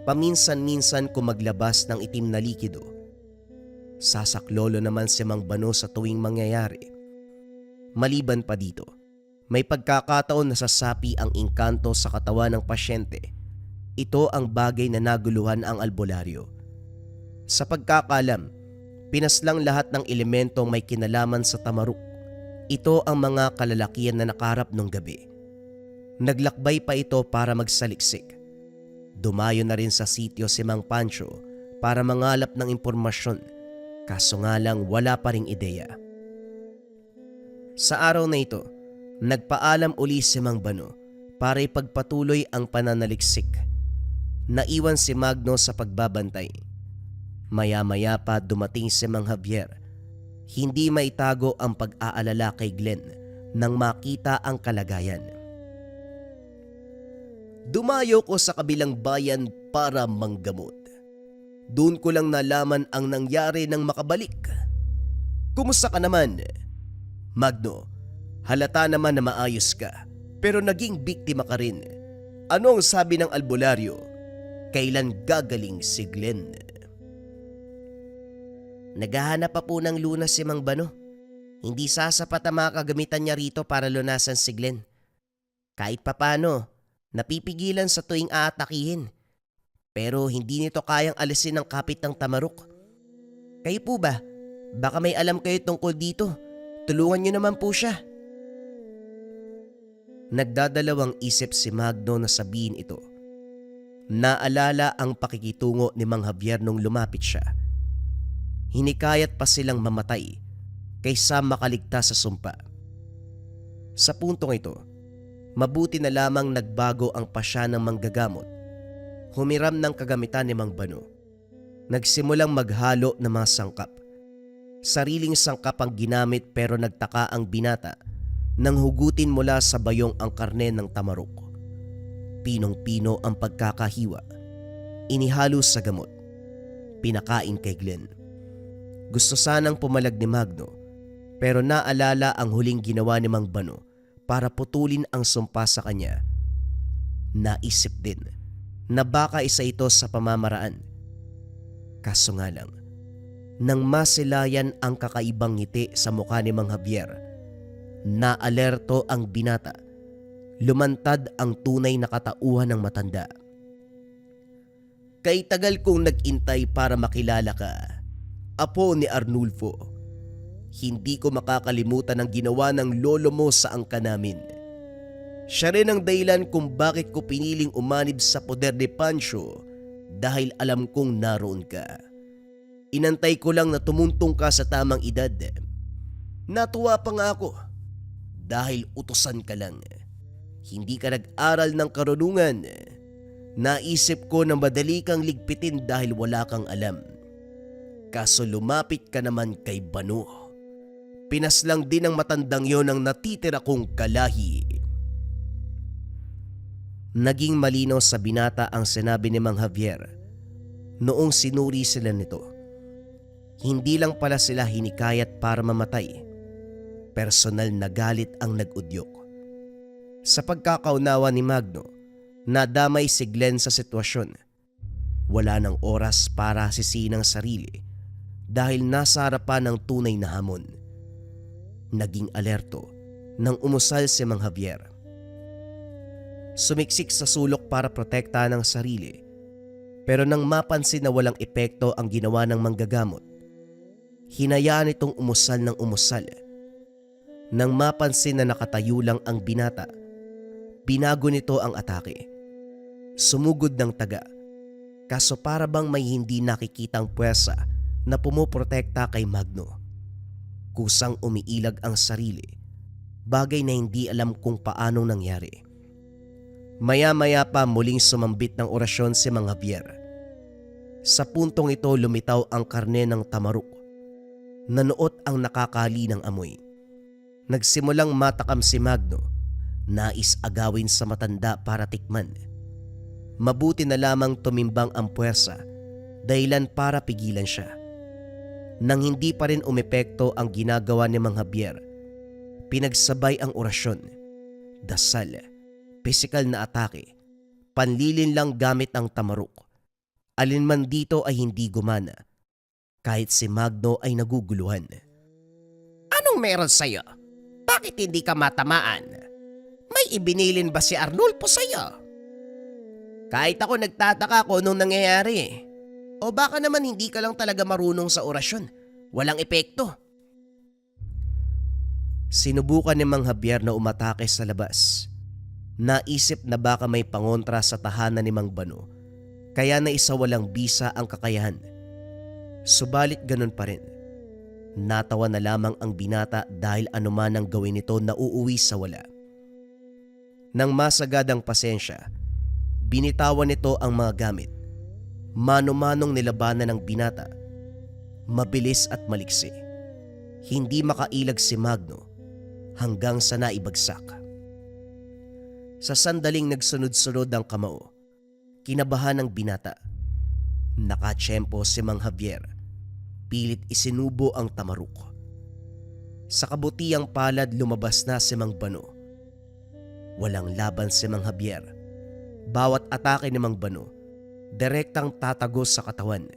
Paminsan-minsan kumaglabas ng itim na likido. Sasaklolo naman si Mang Bano sa tuwing mangyayari. Maliban pa dito, may pagkakataon na sasapi ang engkanto sa katawan ng pasyente. Ito ang bagay na naguluhan ang albularyo. Sa pagkakalam, pinaslang lahat ng elementong may kinalaman sa tamaruk. Ito ang mga kalalakihan na nakaharap nung gabi. Naglakbay pa ito para magsaliksik. Dumayo na rin sa sitio si Mang Pancho para mangalap ng impormasyon, kaso nga lang wala pa ring ideya. Sa araw na ito, nagpaalam uli si Mang Bano para ipagpatuloy ang pananaliksik. Naiwan si Magno sa pagbabantay. Maya-maya pa dumating si Mang Javier. Hindi maitago ang pag-aalala kay Glenn nang makita ang kalagayan. Dumayo ko sa kabilang bayan para manggamot. Doon ko lang nalaman ang nangyari nang makabalik. Kumusta ka naman? Magno, halata naman na maayos ka, pero naging biktima ka rin. Ano ang sabi ng albularyo? Kailan gagaling si Glenn? Naghahanap pa po ng lunas si Mang Bano. Hindi sasapat ang mga kagamitan niya rito para lunasan si Glenn. Kahit papano, napipigilan sa tuwing aatakihin. Pero hindi nito kayang alisin ang kapit ng tamaruk. Kayo po ba? Baka may alam kayo tungkol dito. Tulungan niyo naman po siya. Nagdadalawang isip si Magno na sabihin ito. Naalala ang pakikitungo ni Mang Javier nung lumapit siya. Hinikayat pa silang mamatay kaysa makaligtas sa sumpa. Sa puntong ito, mabuti na lamang nagbago ang pasya ng manggagamot. Humiram ng kagamitan ni Mang Bano. Nagsimulang maghalo ng mga sangkap. Sariling sangkap ang ginamit pero nagtaka ang binata nang hugutin mula sa bayong ang karne ng tamarok. Pinong-pino ang pagkakahiwa. Inihalo sa gamot. Pinakain kay Glenn. Gusto sanang pumalag ni Magno pero naalala ang huling ginawa ni Mang Bano para putulin ang sumpa sa kanya. Naisip din na baka isa ito sa pamamaraan. Kaso nga lang, nang masilayan ang kakaibang ngiti sa mukha ni Mang Javier, naalerto ang binata. Lumantad ang tunay na katauhan ng matanda. Kay tagal kong nag-intay para makilala ka, apo ni Arnulfo. Hindi ko makakalimutan ang ginawa ng lolo mo sa angka namin. Siya rin ang dahilan kung bakit ko piniling umanib sa poder ni Pancho dahil alam kong naroon ka. Inantay ko lang na tumuntong ka sa tamang edad. Natuwa pa nga ako dahil utusan ka lang. Hindi ka nag-aral ng karunungan. Naisip ko na madali kang ligpitin dahil wala kang alam. Kaso lumapit ka naman kay Bano. Pinaslang din ng matandang yon ang natitira kong kalahi. Naging malinaw sa binata ang sinabi ni Mang Javier noong sinuri sila nito. Hindi lang pala sila hinikayat para mamatay. Personal na galit ang nag-udyok. Sa pagkakaunawa ni Magno, nadamay si Glenn sa sitwasyon. Wala nang oras para sisihin ang sarili dahil nasa harapan ng tunay na hamon. Naging alerto nang umusal si Mang Javier. Sumiksik sa sulok para protektahan ang sarili, pero nang mapansin na walang epekto ang ginawa ng manggagamot, hinayaan itong umusal ng umusal. Nang mapansin na nakatayo lang ang binata, Binago nito ang atake. Sumugod ng taga. Kaso para bang may hindi nakikitang puwersa na pumoprotekta kay Magno. Kusang umiilag ang sarili. Bagay na hindi alam kung paanong nangyari. Maya-maya pa muling sumambit ng orasyon si Mang Javier. Sa puntong ito lumitaw ang karne ng tamaruk. Nanuot ang nakakali ng amoy. Nagsimulang matakam si Magno. Nais agawin sa matanda para tikman. Mabuti na lamang tumimbang ang puwersa dahilan para pigilan siya. Nang hindi pa rin umepekto ang ginagawa ni Mang Javier, pinagsabay ang orasyon, dasal, pisikal na atake, panlilin lang gamit ang tamaruk. Alinman dito ay hindi gumana, kahit si Magno ay naguguluhan. Anong meron sa'yo? Bakit hindi ka matamaan? May ibinilin ba si Arnulfo sa'yo? Kahit ako nagtataka kung anong nangyayari. O baka naman hindi ka lang talaga marunong sa orasyon. Walang epekto. Sinubukan ni Mang Javier na umatake sa labas. Naisip na baka may pangontra sa tahanan ni Mang Bano, kaya naisawalang bisa ang kakayahan. Subalit ganun pa rin. Natawa na lamang ang binata dahil anuman ang gawin nito na uuwi sa wala. Nang masagadang pasensya, binitawan nito ang mga gamit. Mano-manong nilabanan ng binata. Mabilis at maliksi. Hindi makailag si Magno hanggang sa naibagsak. Sa sandaling nagsunod-sunod ang kamao, kinabahan ng binata. Nakatsyempo si Mang Javier. Pilit isinubo ang tamaruk. Sa kabutiang palad lumabas na si Mang Bano. Walang laban si Mang Javier. Bawat atake ni Mang Bano, direktang tatagos sa katawan.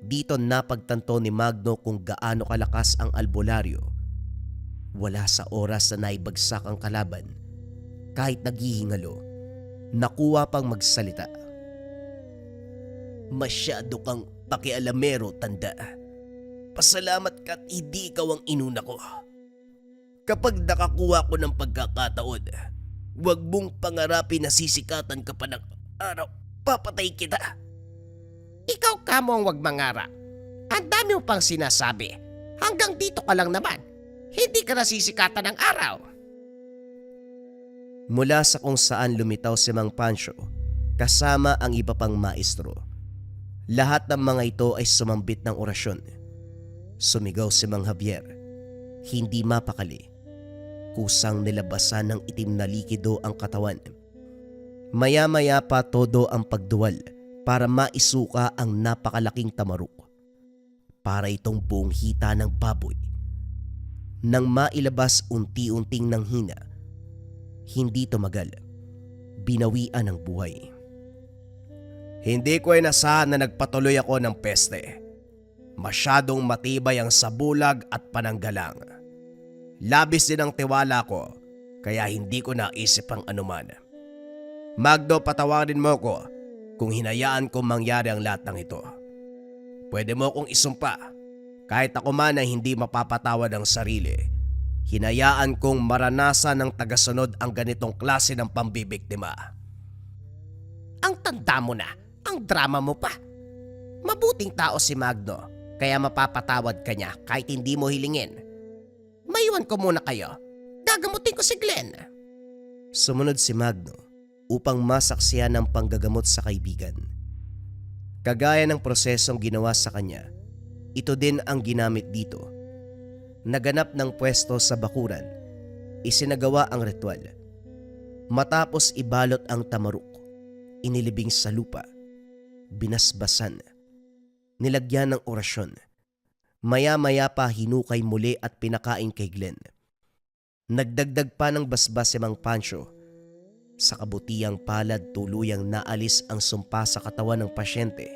Dito napagtanto ni Magno kung gaano kalakas ang albularyo. Wala sa oras na naibagsak ang kalaban. Kahit naghihingalo, nakuha pang magsalita. Masyado kang pakialamero, tanda. Pasalamat ka't hindi ikaw ang inuna ko. Kapag nakakuha ko ng pagkakataon, huwag mong pangarapin na sisikatan ka pa ng araw. Papatay kita. Ikaw ka mo ang huwag mangarap. Ang dami mo pang sinasabi. Hanggang dito ka lang naman. Hindi ka nasisikatan ng araw. Mula sa kung saan lumitaw si Mang Pancho, kasama ang iba pang maestro. Lahat ng mga ito ay sumambit ng orasyon. Sumigaw si Mang Javier. Hindi mapakali. Kusang nilabasan ng itim na likido ang katawan. Maya-maya pa todo ang pagduwal para maisuka ang napakalaking tamaruk. Para itong buong hita ng baboy. Nang mailabas unti-unting nanghina, hindi tumagal. Binawian ng buhay. Hindi ko inasahan na nagpatuloy ako ng peste. Masyadong matibay ang sabulag at pananggalang. Labis din ang tiwala ko, kaya hindi ko naisip ang anuman. Magno, patawarin mo ko kung hinayaan ko mangyari ang lahat ng ito. Pwede mo kong isumpa, kahit ako man ay hindi mapapatawad ang sarili. Hinayaan kong maranasan ng tagasunod ang ganitong klase ng pambibiktima. Ang tanda mo na, ang drama mo pa. Mabuting tao si Magno, kaya mapapatawad ka niya kahit hindi mo hilingin. Maiwan ko muna kayo. Gagamutin ko si Glenn. Sumunod si Magno upang masaksiyan ang panggagamot sa kaibigan. Kagaya ng prosesong ginawa sa kanya, ito din ang ginamit dito. Naganap ng pwesto sa bakuran, isinagawa ang ritual. Matapos ibalot ang tamaruk, inilibing sa lupa, binasbasan, nilagyan ng orasyon. Maya-maya pa hinukay muli at pinakain kay Glenn. Nagdagdag pa ng basbas si Mang Pancho. Sa kabutiang palad tuluyang naalis ang sumpa sa katawan ng pasyente.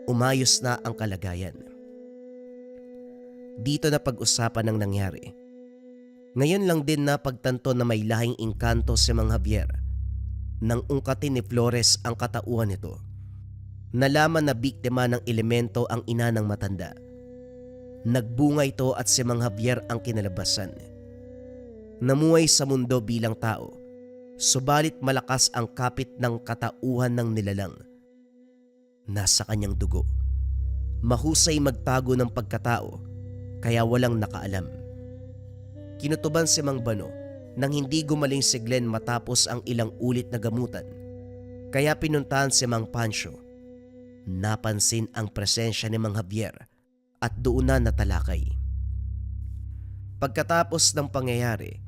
Umayos na ang kalagayan. Dito na pag-usapan ang nangyari. Ngayon lang din napagtanto na may lahing engkanto si Mang Javier. Nang ungkatin ni Flores ang katauhan nito, nalaman na biktima ng elemento ang ina ng matanda. Nagbunga ito at si Mang Javier ang kinalabasan. Namuhay sa mundo bilang tao, Subalit malakas ang kapit ng katauhan ng nilalang. Nasa kanyang dugo. Mahusay magtago ng pagkatao, kaya walang nakaalam. Kinutuban si Mang Bano nang hindi gumaling si Glenn matapos ang ilang ulit na gamutan. Kaya pinuntahan si Mang Pancho. Napansin ang presensya ni Mang Javier at doon na natalakay. Pagkatapos ng pangyayari,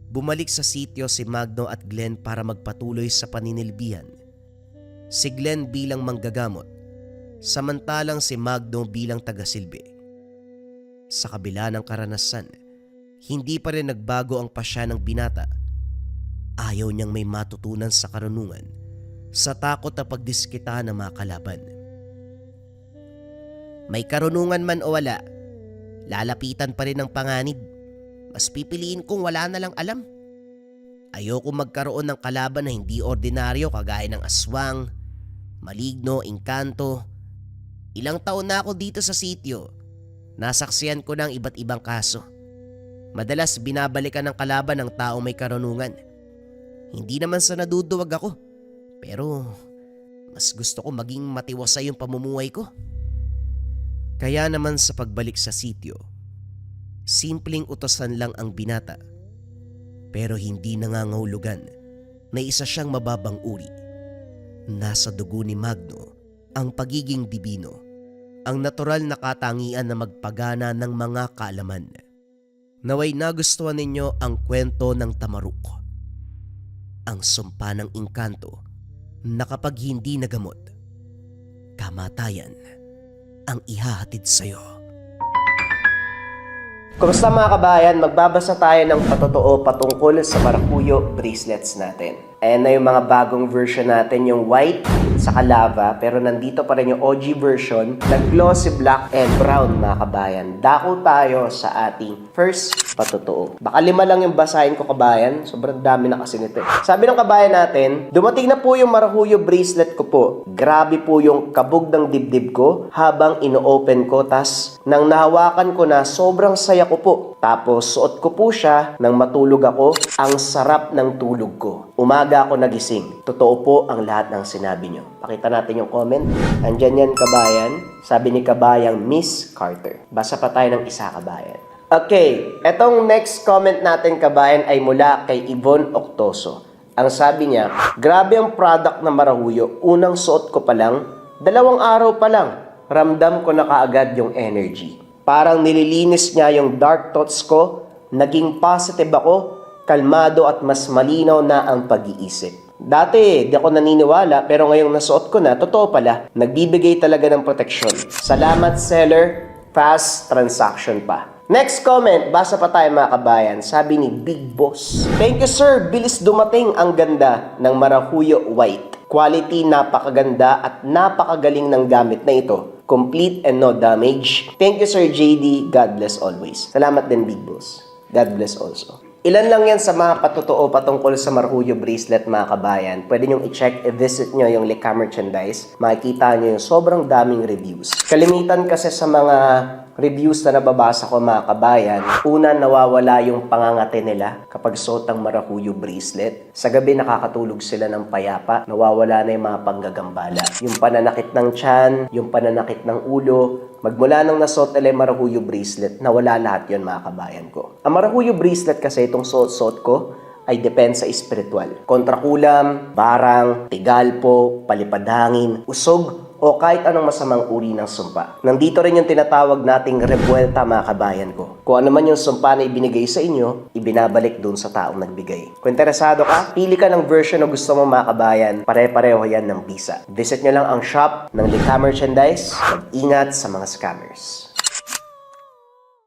bumalik sa sityo si Magno at Glenn para magpatuloy sa paninilbihan. Si Glenn bilang manggagamot, samantalang si Magno bilang tagasilbi. Sa kabila ng karanasan, hindi pa rin nagbago ang pasya ng binata. Ayaw niyang may matutunan sa karunungan sa takot na pagdiskita ng mga kalaban. May karunungan man o wala, lalapitan pa rin ng panganib. Mas pipiliin kong wala na lang alam. Ayoko magkaroon ng kalaban na hindi ordinaryo kagaya ng aswang, maligno, engkanto. Ilang taon na ako dito sa sityo. Nasaksihan ko ng iba't ibang kaso. Madalas binabalikan ng kalaban ng taong may karunungan. Hindi naman sa naduduwag ako, pero mas gusto ko maging matiwasay yung pamumuhay ko. Kaya naman sa pagbalik sa sityo, simpleng utosan lang ang binata, pero hindi nangangahulugan na isa siyang mababang uri. Nasa dugo ni Magno ang pagiging dibino, ang natural na katangian na magpagana ng mga kaalaman. Naway nagustuhan ninyo ang kwento ng Tamaruk, ang sumpa ng engkanto na kapag hindi nagamot, kamatayan ang ihahatid sa'yo. Kumusta mga kabayan? Magbabasa tayo ng patotoo patungkol sa marakuyo bracelets natin. Ayan na yung mga bagong version natin, yung white sa lava, pero nandito pa rin yung OG version na glossy black and brown mga kabayan. Dako tayo sa ating first patotoo. Baka 5 lang yung basahin ko kabayan, sobrang dami na kasi nito. Sabi ng kabayan natin, dumating na po yung marakuyo bracelet ko po. Grabe po yung kabog ng dibdib ko habang ino-open ko, tas nang nahawakan ko na sobrang saya ko po. Tapos suot ko po siya nang matulog ako, ang sarap ng tulog ko. Umaga ako nagising. Totoo po ang lahat ng sinabi nyo. Pakita natin yung comment. Andyan yan kabayan. Sabi ni kabayang Miss Carter. Basa pa tayo ng isa kabayan. Okay, etong next comment natin kabayan ay mula kay Yvonne Octoso. Ang sabi niya, grabe ang product na marahuyo. Unang suot ko pa lang, 2 araw pa lang, ramdam ko na kaagad yung energy. Parang nililinis niya yung dark thoughts ko, naging positive ako, kalmado at mas malinaw na ang pag-iisip. Dati, di ako naniniwala pero ngayong nasuot ko na, totoo pala, nagbibigay talaga ng proteksyon. Salamat seller, fast transaction pa. Next comment, basa pa tayo mga kabayan, sabi ni Big Boss. Thank you sir, bilis dumating, ang ganda ng marahuyo white. Quality napakaganda at napakagaling ng gamit na ito. Complete and no damage. Thank you Sir JD, God bless always. Salamat din Big Boss. God bless also. Ilan lang yan sa mga patotoo patungkol sa marahuyo bracelet mga kabayan. Pwede nyong i-check, i-visit nyo yung Lika Merchandise. Makikita nyo yung sobrang daming reviews. Kalimitan kasi sa mga reviews na nababasa ko mga kabayan, una nawawala yung pangangati nila kapag suot ang marahuyo bracelet. Sa gabi nakakatulog sila ng payapa, nawawala na yung mga panggagambala. Yung pananakit ng tiyan, yung pananakit ng ulo, magmula nang nasuot nila yung marahuyo bracelet, nawala lahat yun mga kabayan ko. Ang marahuyo bracelet kasi itong suot-suot ko ay depende sa espiritual. Kontrakulam, barang, tigalpo, palipad hangin, usog, o kahit anong masamang uri ng sumpa. Nandito rin yung tinatawag nating rebuelta mga kabayan ko. Kung ano man yung sumpa na ibinigay sa inyo, ibinabalik dun sa taong nagbigay. Kung interesado ka, pili ka ng version na gusto mo mga kabayan, pare-pareho yan ng bisa. Visit nyo lang ang shop ng Lika Merchandise. Mag-ingat sa mga scammers.